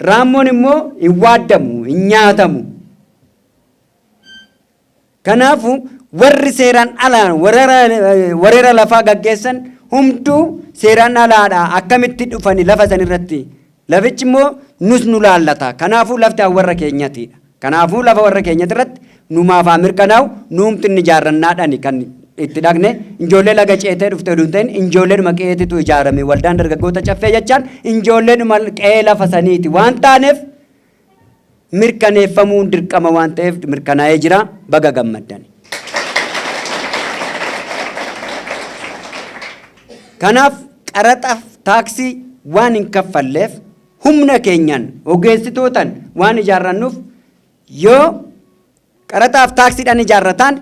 raammoon immoo hin waaddamu hin nyaatamu. Kanaafu warri seeraan alaa weerara lafaa gaggeessan hunduu seeraan alaadha akkamitti dhufani lafa san irratti lafichi immoo nus nu laallata. Kanaafuu lafti warra keenyatidha. Kanaafuu lafa warra keenyati irratti numaaf mirkanaa'u nuumti inni ijaarrannaadhani kan itti dhaqne ijoollee laga ceetee dhufte dhunteen ijoollee dhuma qeetitu ijaarame waldaan dargaggoota caffee jechaan ijoollee dhuma qe'ee lafa saniiti waan taaneef mirkaneeffamuun dirqama waan ta'eef mirkanaa'ee jira baga gammaddani. Kanaaf qaraxaaf taaksii waan hin kaffalleef humna keenyaan ogeessitootaan waan ijaarrannuuf yoo qaraxaaf taaksiidhaan ijaarrataan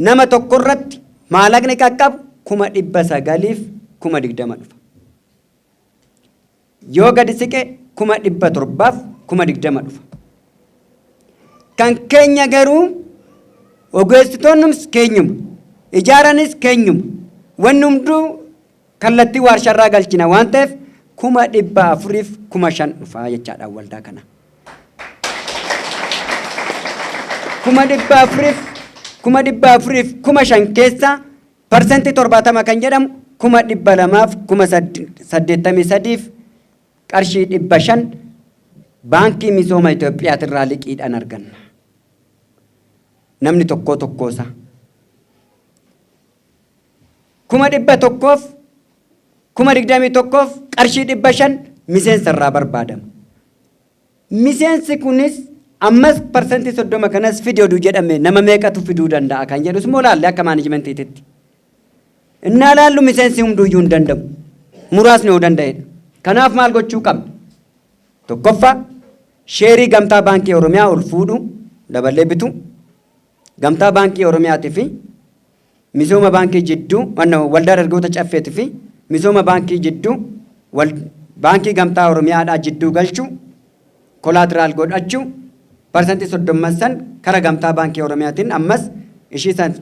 nama tokko irratti maallaqni qaqqabu 9,920 dhufa. Yoo gadi siqe 720 dhufa. Kan keenya garuu ogeessitoonnis keenyuma ijaaranis keenyuma wanni hunduu kallattii warsharraa galchina waan ta'eef 4,500 dhufa jechaadha waldaa kana. 4,500 keessa parsantii 70 kan jedhamu 283 qarshii 500 baankii misooma Itoophiyaatirraa liqiidhaan arganna. Namni tokkoosa 1,100 qarshii 500 miseensarraa barbaadama. Miseensi kunis ammas parsantii 30 kanas fiduu jedhame nama meeqatu fiduu danda'a kan jedhus moo laalle akka maanejimentiitti. Innaa laallu miseensi hunduyyuu hin danda'u. Muraasni yoo danda'edha. Kanaaf maal gochuu qabna? Tokkoffaa sheerii gamtaa baankii Oromiyaa ol fuudhu daballee bitu. Gamtaa baankii Oromiyaatii fi misooma baankii jidduu waldaa dargaggoota caffeetii fi misooma baankii jidduu baankii gamtaa Oromiyaadhaa jidduu galchuu kolaatiraal godhachuu parsantii 30 san kara gamtaa baankii Oromiyaatiin ammas ishii san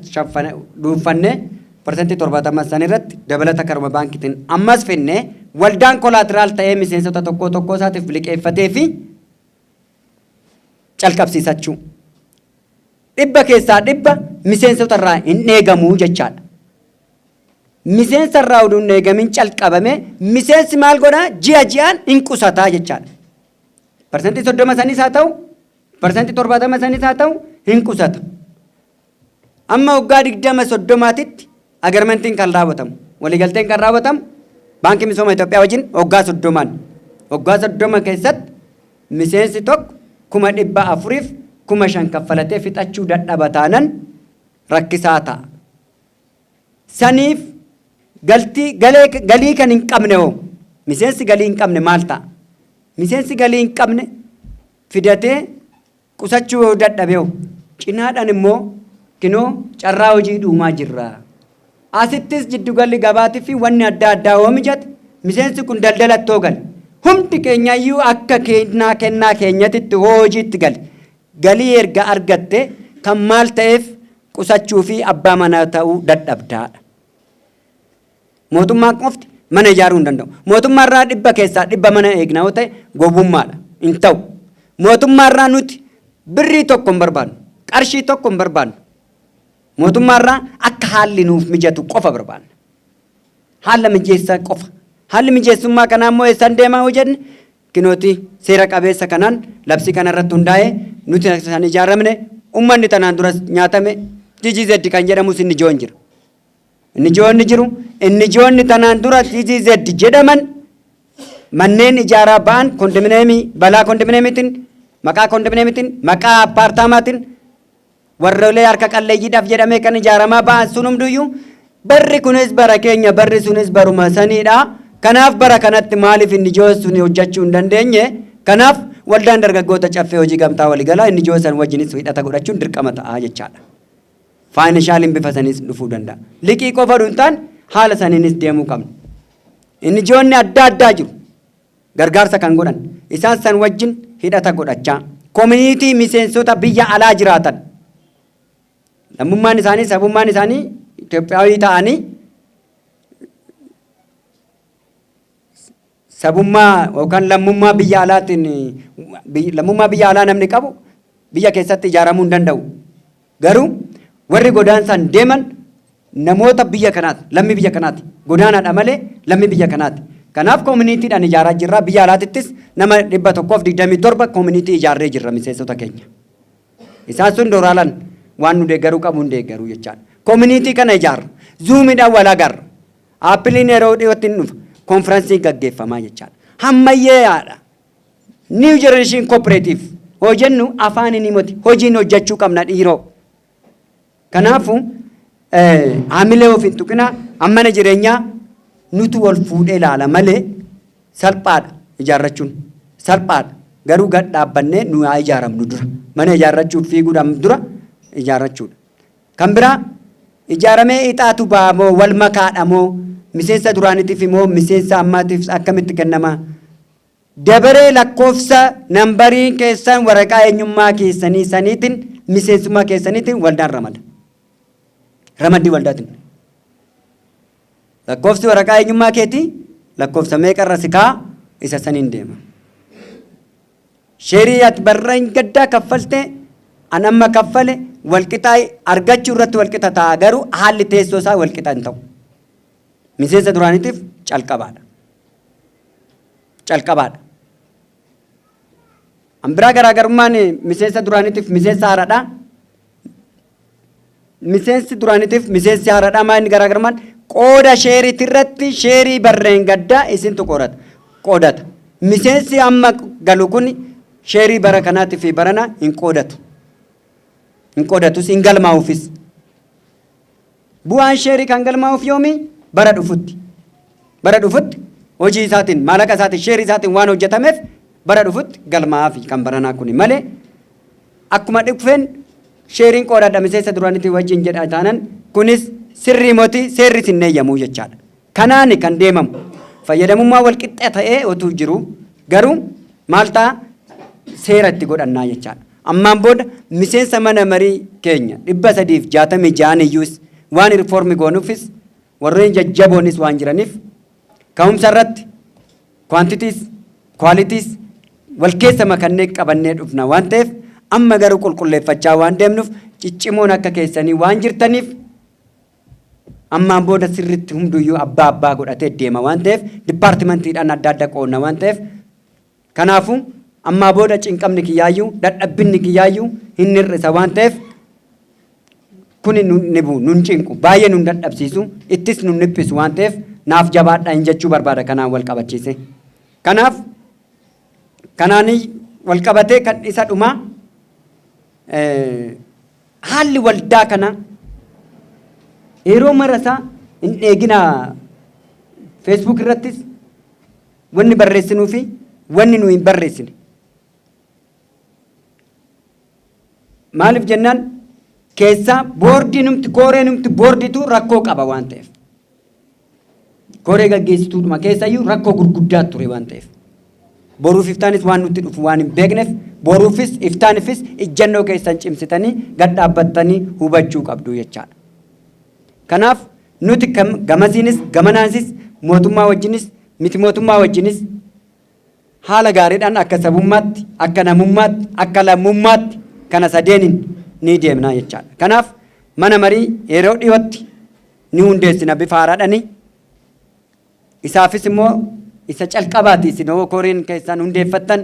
dhuunfannee parsantii 70 san irratti dabalata karuma baankiitiin ammas finnee waldaan kolaatiraal ta'ee miseensota tokko isaatiif liqeeffatee fi calqabsiisachuu. 100 keessaa 100 miseensota irraa hin eegamuu jechaadha. Miseensa irraa oduu hin eegamin calqabame miseensi maal godhaa ji'aan hin qusataa jechaadha. Parsantii 30 sanis haa ta'u parsantii 70 sanis haa ta'u hin qusata. Amma waggaa 20-30titti agarmentiin kan raawwatamu waliigalteen kan raawwatamu baankii misooma Itoophiyaa wajjin waggaa 30 waggaa 30 keessatti miseensi tokko 4,500 kaffalatee fixachuu dadhaba taanan rakkisaa ta'a. Saniif galii kan hin qabne hoo miseensi galii hin qabne maal ta'a? Miseensi galii hin qabne fidatee qusachuu yoo dadhabe hoo cinaadhaan immoo kinoo carraa hojii dhuumaa jirra. Asittis jiddugalli gabaatii fi wanni adda addaa oomishate miseensi kun daldalattoo gale. Hundi keenyayyuu akka kennaa keenyatitti hojiitti gale. Galii erga argatte kan maal ta'eef qusachuu fi abbaa manaa ta'uu dadhabdaadha. Mootummaan qofti mana ijaaruu hin danda'u. Mootummaarraa 100 keessaa 100 mana eegnaa yoo ta'e gowwummaadha. Hin ta'u. Mootummaarraa nuti birrii tokko hin barbaannu. Qarshii tokko hin barbaannu. Mootummaarraa akka haalli nuuf mijatu qofa barbaanna. Haala mijeessaa qofa. Haalli mijeessummaa kanaa immoo eessaan deemaa yoo jenne kinooti seera qabeessa kanaan labsii kanarratti hundaa'ee nuti isaan ijaaramne ummanni tanaan duras nyaatame GGZ kan jedhamus inni ijoon jira. Inni ijoonni jiru inni ijoonni tanaan dura GGZ jedhaman manneen ijaaraa ba'an kondominiyeemii balaa kondominiyeemiitiin maqaa appaartaamaatiin warrolee harka qalleeyyiidhaaf jedhamee kan ijaaramaa ba'an sun hunduyyuu barri kunis bara keenya barri sunis baruma saniidha. Kanaaf bara kanatti maaliif inni joossun hojjechuu hin dandeenye? Kanaaf waldaan dargaggoota caffee hojii gamtaa waliigalaa inni joosan wajjinis hidhata godhachuun dirqama ta'a jechaadha. Faayinanshaaliin bifa saniis dhufuu danda'a. Liqii qofa dhuunfaan haala saniinis deemuu qabna. Inni joonni adda addaa jiru. Gargaarsa kan godhan isaan san wajjin hidhata godhachaa koominiitii miseensota biyya alaa jiraatan lammummaan isaanii sabummaan isaanii Itoophiyaawii ta'anii sabummaa yookaan lammummaa biyya alaatiin lammummaa biyya alaa namni qabu biyya keessatti ijaaramuu hin danda'u. Garuu warri godaansaan deeman namoota biyya kanaati lammii biyya kanaati godaanaadha malee lammii biyya kanaati. Kanaaf koominiitiidhaan ijaaraa jirra. Biyya alaatittis nama 127 koominiitii ijaarree jirra miseensota keenya. Isaan sun doraalan waan nu deeggaruu qabu hin deeggaruu jechaadha. Koominiitii kana ijaarra. Zuumiidhaan wal agarra. Aappiliin yeroo dhiyootti hin dhufa. Konfiraansii gaggeeffamaa jechaadha. Hammayyeedha. New Generation Cooperative hojjennu afaan inni moti hojiin hojjechuu qabna dhiiroo. Kanaafu haamilee of hin tuqina ammana jireenyaa nuti wal fuudhee ilaala malee salphaadha ijaarrachuun salphaadha garuu gad dhaabbannee nu haa ijaaramnu dura mana ijaarrachuuf fiiguudhaan dura ijaarrachuudha. Kan biraa ijaaramee ixaatu baamoo wal makaadhamoo miseensa duraanitiif immoo miseensa ammaatiif akkamitti kennama? Dabaree lakkoofsa nambarii keessan waraqaa eenyummaa keessanii saniitiin miseensummaa keessaniitiin waldaan ramada. Ramaddii waldaatiin. Lakkoofsi waraqaa eenyummaa keetii lakkoofsa meeqarra sikaa isa saniin deema. Sheerii ati barreen gaddaa kaffalte an amma kaffale walqixaa argachuu irratti walqixa ta'a garuu haalli teessoo isaa walqixa hin ta'u. Miseensa duraanitiif calqabaadha. Calqabaadha. Ambiraa garaagarummaan miseensa duraanitiif miseensa haaraadha. Miseensi duraanitiif miseensi haaraadha maa inni garaagarummaan qooda sheeriitti irratti sheerii barreen gaddaa isintu qoodata. Miseensi amma galu kun sheerii bara kanaatti fi barana hin qoodatu. Hin qoodatus hin galmaa'uufis. Bu'aan sheerii kan galmaa'uuf yoomi bara dhufutti. Bara dhufutti hojii isaatiin maallaqa isaatiin sheerii isaatiin waan hojjetameef bara dhufutti galmaa'aa fi kan baranaa kuni malee akkuma dhufeen sheeriin qoodadha miseensa duraanitti wajjin jedha taanan kunis sirrii mootii seerri sin eeyyamuu jechaadha. Kanaani kan deemamu fayyadamummaa wal qixxee ta'ee otuu jiru garuu maal ta'a seera itti godhannaa jechaadha. Ammaan booda miseensa mana marii keenya 366 iyyuus waan riiformi goonuufis warreen jajjaboonis waan jiraniif ka'umsa irratti kwaantitiis kwaalitiis wal keessa makannee qabannee dhufna waan ta'eef amma garuu qulqulleeffachaa waan deemnuuf ciccimoon akka keessanii waan jirtaniif ammaan booda sirriitti hunduyyuu abbaa godhatee deema waan ta'eef dipaartimentiidhaan adda adda qoonna waan ta'eef kanaafu ammaa booda cinqamni kiyyaayyuu dadhabbinni kiyyaayyuu hin hir'isa waan ta'eef kuni nun cinqu baay'ee nun dadhabsiisu ittis nun dhiphisu waan ta'eef naaf jabaadha hin jechuu barbaada kanaan wal qabachiise. Kanaaf kanaanii wal qabatee kan isa dhumaa haalli waldaa kana yeroo marasaa hin eegina Facebook irrattis wanni barreessinuu fi wanni nu hin barreessine. Maaliif jennaan keessaa boordii numti kooree numti boordiitu rakkoo qaba waan ta'eef. Kooree gaggeessituudhuma keessayyuu rakkoo gurguddaa ture waan ta'eef. Boruuf iftaanis waan nutti dhufu waan hin beekneef boruufis iftaanifis ijjannoo keessan cimsitanii gad dhaabbattanii hubachuu qabdu jechaadha. Kanaaf nuti gamasiinis gamanaanis mootummaa wajjinis miti mootummaa wajjinis haala gaariidhaan akka sabummaatti akka namummaatti akka lammummaatti kana sadeeniin ni deemnaa jechaadha. Kanaaf mana marii yeroo dhiyootti ni hundeessina bifa haaraadhaanii isaafis immoo isa calqabaati isin kooreen keessan hundeeffattan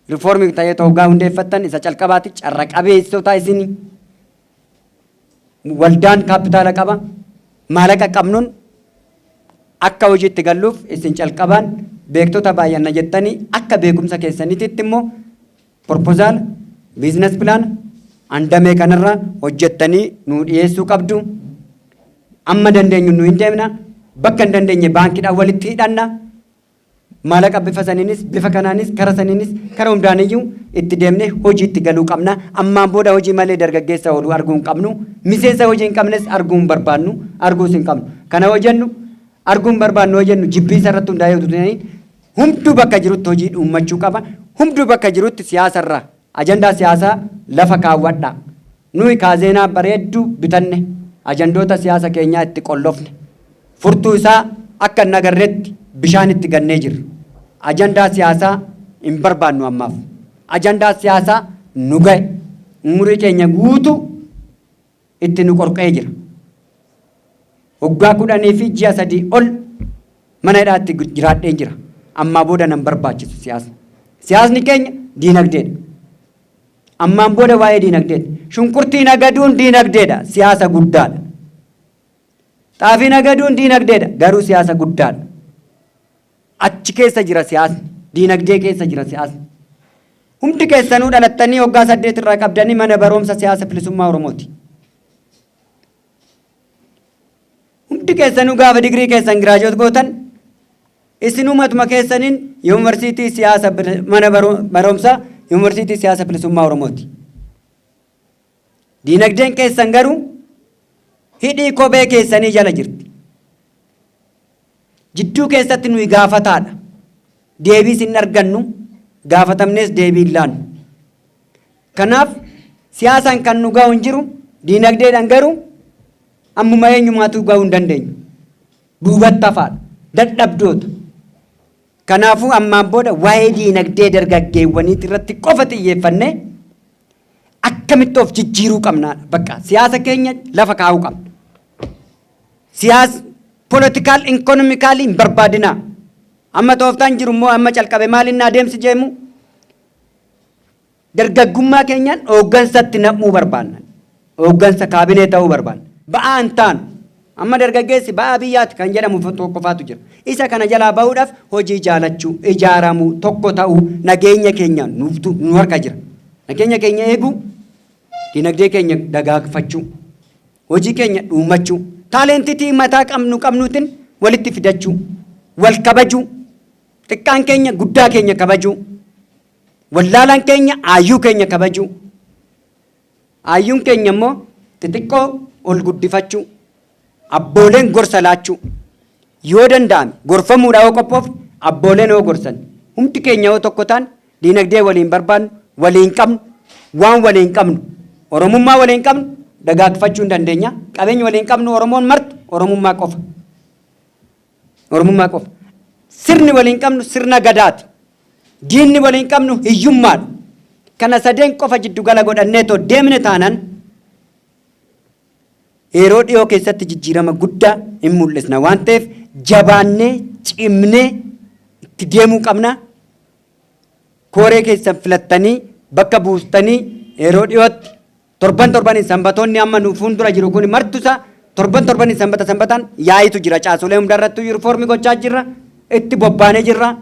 riiformii ta'ee toogaa hundeeffattan isa calqabaati carra qabeessota isin waldaan kaapitaala qaba maallaqa qabnuun akka hojiitti galluuf isin calqabaan beektota baay'anna jettanii akka beekumsa keessaniitti immoo proposal business plan andamee kanarra hojjettanii nu dhiyeessuu qabdu. Amma dandeenyu nu hin deemna, bakka hin dandeenye baankiidhaan walitti hidhanna. Maallaqa bifa saniinis bifa kanaanis kara saniinis kara hundaaniyyuu itti deemnee hojii itti galuu qabna. Ammaan booda hojii malee dargaggeessa ooluu arguu hin qabnu. Miseensa hojii hin qabnes arguu hin barbaannu, arguus hin qabnu. Kana hojjennu arguu hin barbaannu hojjennu jibbii irratti hundaa'ee utuu hunduu bakka jirutti hojii dhuunfachuu qaba. Hunduu bakka jirutti siyaasarraa ajandaa siyaasaa lafa kaawwadha. Nuyi kaazeenaa bareedduu bitanne ajandoota siyaasa keenyaa itti qollofne. Furtuu isaa akka hin agarreetti bishaan itti gannee jirra. Ajandaa siyaasaa hin barbaannu ammaaf. Ajandaa siyaasaa nu ga'e. Umurii keenya guutuu itti nu qorqee jira. Waggaa 10 fi ji'a 3 ol mana hidhaatti jiraadhee jira. Ammaa booda nan barbaachisu siyaasni. Siyaasni keenya diinagdeedha. Ammaan booda waa'ee diinagdeedha. Shunkurtii nagaduun diinagdeedha. Siyaasa guddaadha. Xaafii nagaduun diinagdeedha. Garuu siyaasa guddaadha. Achi keessa jira siyaasni. Diinagdee keessa jira siyaasni. Hundi keessanuu dhalattanii waggaa 8 irraa qabdanii mana barumsa siyaasa bilisummaa Oromooti. Hundi keessanuu gaafa digrii keessan giraajoot gootan isinumatuma keessaniin yuunivarsiitii siyaasa mana barumsa yuunivarsiitii siyaasa bilisummaa Oromooti. Diinagdeen keessan garuu hidhii kophee keessanii jala jirti. Jidduu keessatti nuyi gaafataadha. Deebiis hin argannu, gaafatamnees deebii hin laannu. Kanaaf siyaasaan kan nu ga'u hin jiru, diinagdeedhaan garuu ammuma eenyumaatu ga'uu hin dandeenyu. Duubatti hafaadha, dadhabdoota. Kanaafuu ammaan booda waa'ee diinagdee dargaggeewwanii irratti qofa xiyyeeffannee akkamitti of jijjiiruu qabnaadha. Bakka siyaasa keenya lafa kaa'uu qabna. Siyaasa politikaal ikonomikaali hin barbaadinaa. Amma tooftaan jiru immoo amma calqabe maaliin adeemsi jeemu dargaggummaa keenyaan hooggansatti nam'uu barbaanna. Hooggansa kaabinee ta'uu barbaanna. Ba'aa hin taanu. Amma dargaggeessi ba'aa biyyaatti kan jedhamu qofaatu jira. Isa kana jalaa bahuudhaaf hojii jaalachuu, ijaaramuu, tokko ta'uu, nageenya keenya nu harka jira. Nageenya keenya eeguu, diinagdee keenya dagaagfachuu, hojii keenya dhuunfachuu, taalentitii mataa qabnuutiin walitti fidachuu, wal kabajuu, xiqqaan keenya guddaa keenya kabajuu, wallaalaan keenya aayyuu keenya kabajuu, aayyuun keenya immoo xixiqqoo ol guddifachuu, abbooleen gorsa laachuu yoo danda'ame gorfamuudhaa yoo qophoofne abbooleen yoo gorsan hundi keenya yoo tokko ta'an diinagdee waliin barbaannu waliin qabnu waan waliin qabnu oromummaa waliin qabnu dagaagfachuu hin dandeenya. Qabeenya waliin qabnu Oromoon martu oromummaa qofa. Oromummaa qofa. Sirni waliin qabnu sirna gadaati. Diinni waliin qabnu hiyyummaadha. Kana sadeen qofa jiddu gala godhannee too deemne taanaan yeroo dhiyoo keessatti jijjiirama guddaa hin mul'isna waan ta'eef jabaannee cimnee itti deemuu qabna. Kooree keessan filattanii bakka buustanii yeroo dhiyootti torban sanbatoonni amma nu fuuldura jiru kun martusa torban sanbataan yaa'itu jira. Caasolee hundarrattuu yuunifoormii gochaa jirra. Itti bobbaanee jirra.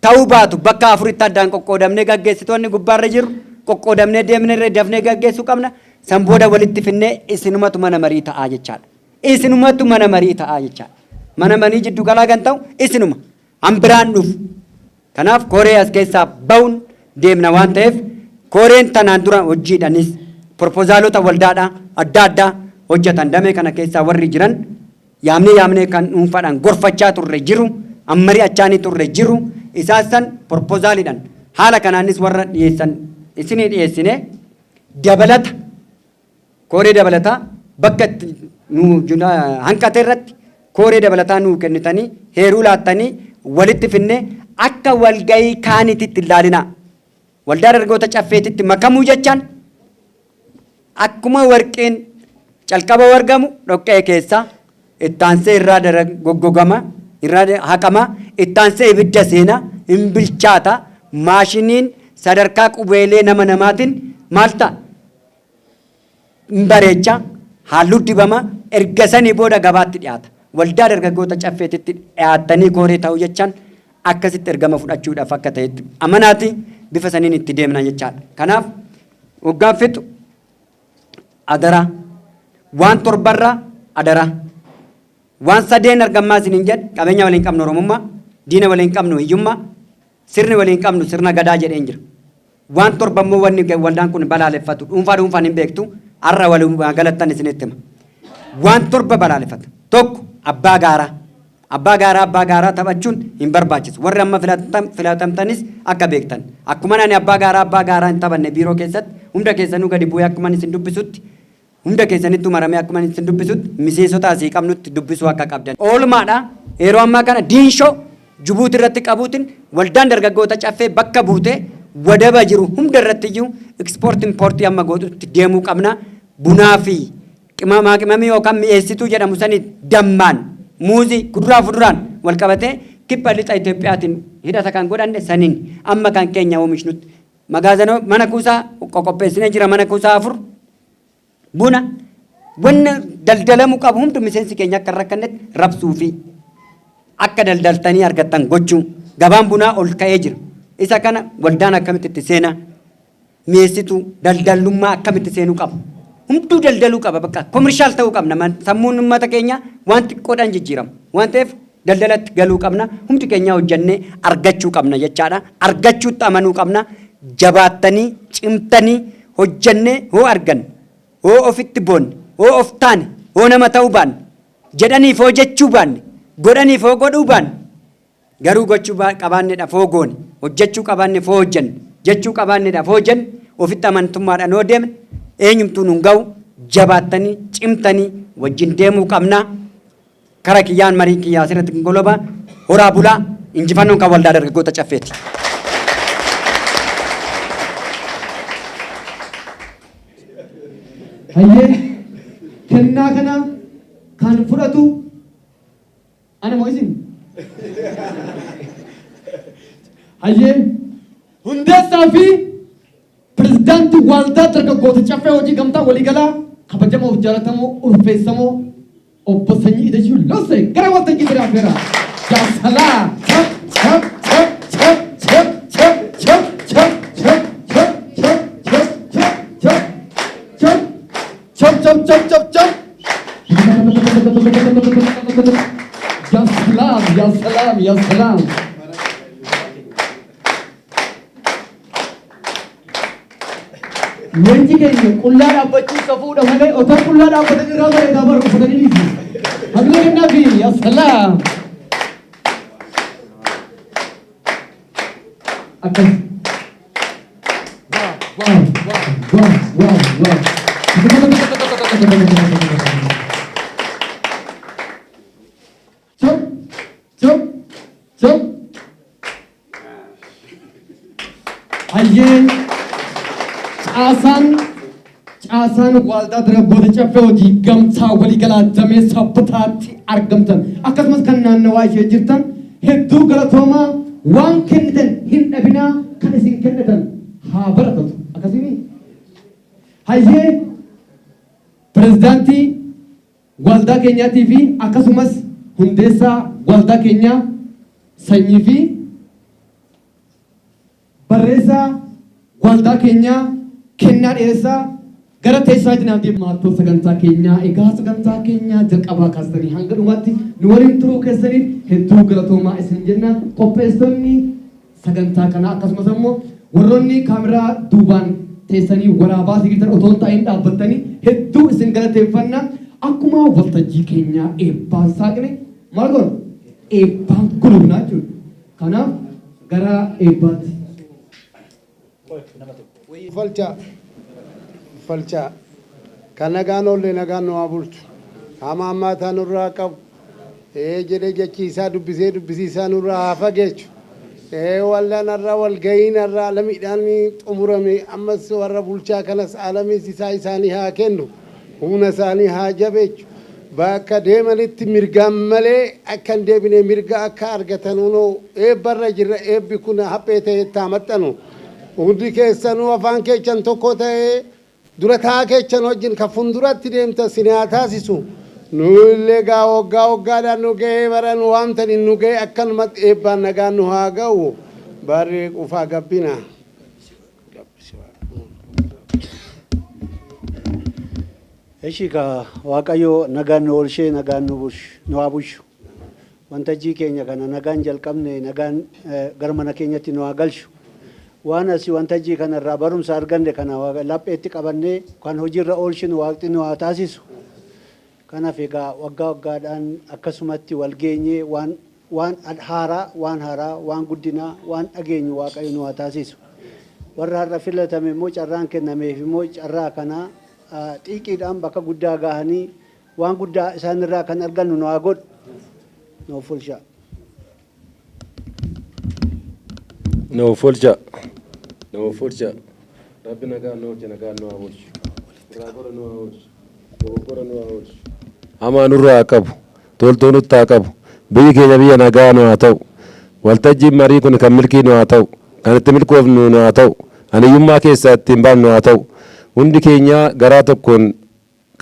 Ta'uu baatu bakka afuritti addaan qoqqoodamnee gaggeessitoonni gubbaarra jiru qoqqoodamnee deemnee dafnee gaggeessuu qabna. San booda walitti finnee isinumatu mana marii ta'aa jechaadha. Isinumatu mana marii ta'aa jechaadha. Mana marii jiddu galaa kan ta'u isinuma hambiraan dhufu. Kanaaf kooree as keessaa ba'uun deemna waan ta'eef kooreen tanaan dura hojiidhanis proposaalota waldaadhaa adda addaa hojjetan damee kana keessaa warri jiran yaamnee kan dhuunfaadhaan gorfachaa turre jiru ammarii achaanii turre jiru isaan san proposaaliidhaan haala kanaanis warra dhiyeessan isinii dhiyeessine dabalata kooree dabalataa bakka nu hanqate irratti kooree dabalataa nu kennitanii heeruu laattanii walitti finnee akka walgayii kaaniititti ilaalinaa. Waldaa dargaggoota caffeetitti makamuu jechaan akkuma warqeen calqaba wargamu dhoqqee keessaa ittaansee irraa goggogama irraa haqama ittaansee ibidda seenaa hin bilchaata maashiniin sadarkaa qubeelee namaatiin maal ta'a hin bareecha halluu dibama erga sanii booda gabaatti dhiyaata. Waldaa dargaggoota caffeetitti dhiyaattanii kooree ta'uu jechaan akkasitti ergama fudhachuudhaaf akka ta'etti amanaati bifa saniin itti deemna jechaadha. Kanaaf waggaan fixu adara waan torbarra adara waan sadeen argammaa isiniin jedhe qabeenya waliin qabnu oromummaa diina waliin qabnu hiyyummaa sirni waliin qabnu sirna gadaa jedheen jira. Waan torbammoo wanni waldaan kun balaaleffatu dhuunfaan hin beektu har'a walumaa galattan isinitti hima. Waan torba balaaleffata tokko abbaa gaaraa taphachuun hin barbaachisu. Warri amma filatamtanis akka beektan akkuma nani abbaa gaaraa hin taphanne biiroo keessatti hunda keessanuu gadi bu'ee akkuma isin dubbisutti hunda keessanitti maramee akkuma isin dubbisutti miseensota asii qabnutti dubbisuu akka qabdan. Oolmaadha yeroo ammaa kana diinshoo Jibuuti irratti qabuutiin waldaan dargaggoota caffee bakka buutee wadaba jiru hunda irratti iyyuu ekspoortii impoortii amma gootutti deemuu qabna. Bunaa fi qimamii yookaan mi'eessituu jedhamu sanii dammaan muuzii kuduraa fuduraan wal qabatee kibba lixa Itoophiyaatiin hidhata kan godhanne saniin amma kan keenya oomishnutti magaazanoo mana kuusaa qopheessinee jira mana kuusaa 4 buna wanna daldalamuu qabu hundi miseensi keenya akka rakkannetti rabsuu fi akka daldaltanii argattan gochuu gabaan bunaa ol ka'ee jira. Isa kana waldaan akkamitti itti seenaa mi'eessituu daldalummaa akkamitti seenuu qaba. Hunduu daldaluu qaba bakka koomershaal ta'uu qabna sammuun uummata keenya waan xiqqoodhaan jijjiirama waan ta'eef daldalatti galuu qabna hundi keenya hojjannee argachuu qabna jechaadha. Argachuutti amanuu qabna jabaattanii cimtanii hojjannee hoo argan hoo ofitti boonne hoo of taane hoo nama ta'uu baanne jedhaniif hoo jechuu baanne godhaniif hoo godhuu baanne garuu gochuu qabaanneedhaaf hoo goone hojjechuu qabaanneef hoo hojjanne jechuu qabaanneedhaaf hoo hojjanne ofitti amantummaadhaan hoo deemne eenyumtuun hin ga'u jabaattanii cimtanii wajjin deemuu qabna. Kara kiyyaan marii kiyyaa asirratti goloba horaa bulaa injifannoon kan waldaa dargaggoota caffeeti. Hayyee kennaa kana kan fudhatu ana moo isin? Hayyee hundeessaa fi pirezidaantii waldaa dargaggoota caffee hojii gamtaa waliigalaa kabajamoo jaallatamoo ulfeessamoo obbo Sanyii Idachuu Lose gara waltajjii biraa affeera. Yaa salaam! Chap chap chap chap chap chap chap chap chap chap chap chap chap chap chap chap chap chap. Ya salam, ya salam, ya salam. Leenji keenya qullaa dhaabbachuu qabuudha malee otoo qullaa dhaabbatanii irraa bareedaa baru uffatanii dhiisu. Hagla kennaa fi ya salam. Akkas. Wow, wow, wow, wow. Chop, chop, chop. Hayyee. Caasaan waldaa dargaggoota caffee hojii gamtaa waliigalaa damee sabbataatti argamtan akkasumas kan naannawaa ishee jirtan hedduu galatoomaa waan kennitan hin dhabinaa kan isin kennitan haa baratatu akkasimi. Hayyee pirezidaantii waldaa keenyaatii fi akkasumas hundeessaa waldaa keenyaa Sanyii fi barreessaa waldaa keenyaa kennaa dheeressaa gara teessaa jinaaf maattoo sagantaa keenyaa egaa sagantaa keenyaa jalqabaa kaastanii hanga dhumaatti nu waliin turuu keessaniif hedduu galatoomaa isin jenna. Qopheessitoonni sagantaa kanaa akkasumas immoo warroonni kaameraa duubaan teessanii waraabaa sigitan otoo hin taa'in dhaabbattanii hedduu isin galateeffanna. Akkuma waltajjii keenyaa eebbaan saaqne maal goona eebbaan gulubnaa jechuudha. Kanaaf gara eebbaatti. Falcha kan nagaan oolle nagaan nu haa bulchu hama hammaataa nurraa qabu jedhee jechiisaa dubbisiisaa nurraa haa fageechu wallanarraa walgayiinarraa lamiidhaan xumurame ammas warra bulchaa kanas alamiisisaa isaanii haa kennu humna isaanii haa jabeechu bakka deemanitti mirgaan malee akka hin deebine mirga akka argatan unoo eebbarra jirra eebbi kun haphee ta'e taa maxxanu hundi keessanuu afaan keechan tokko ta'ee dura taa keechan wajjin ka funduratti deemta sinaa taasisu Nulle gaa waggaadhaan nu ga'ee bara nu waamtani nu ga'ee akkanumatti eebbaan nagaan nu haa ga'u barri qufaa gabbina. Eshika Waaqayyo nagaan nu oolchee nagaan nu haa bulchu. Waltajjii keenya kana nagaan jalqabne nagaan gara mana keenyatti nu haa galchu. Waan asii waltajjii kanarraa barumsa arganne kana lapheetti qabannee kan hojiirra oolchinu Waaqni nu haa taasisu. Kanaaf egaa waggaadhaan akkasumatti wal geenyee waan haaraa waan guddinaa waan dhageenyu Waaqayyo nu haa taasisu. Warra har'a filatame immoo carraan kennameef immoo carraa kanaa xiiqiidhaan bakka guddaa gahanii waan guddaa isaanirraa kan argannu nu haa godhu. Nuuf oolcha. Nuuf oolcha. Nuuf oolcha. Rabbi nagaa nu oolche nagaa nu haa oolchu. Raagora nu haa oolchu. Dogoggora nu haa oolchu. Hamaa nurraa haa qabu. Toltuu nutti haa qabu. Biyyi keenya biyya nagaa nu haa ta'u. Waltajjiin marii kun kan milkii nu haa ta'u. Kan itti milkoofnu nu haa ta'u. Haniyyummaa keessaa ittiin baanu nu haa ta'u. Hundi keenya garaa tokkoon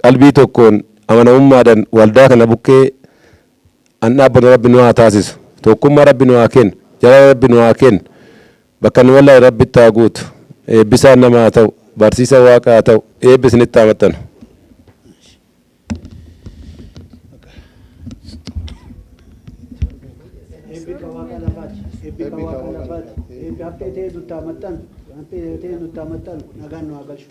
qalbii tokkoon amanamummaadhaan waldaa kana bukkee an dhaabbatu Rabbi nu haa taasisu. Tokkummaa Rabbi nu haa kennu. Jaalala Rabbi nu haa kennu. Bakka nu wallaahi Rabbitti haa guutu. Eebbisaan nama haa ta'u. Barsiisa Waaqa haa ta'u. Eebbisnitti haa maxxanu. Eebbi haphee ta'ee duttaa maxxanu nagaan nu haa galchu.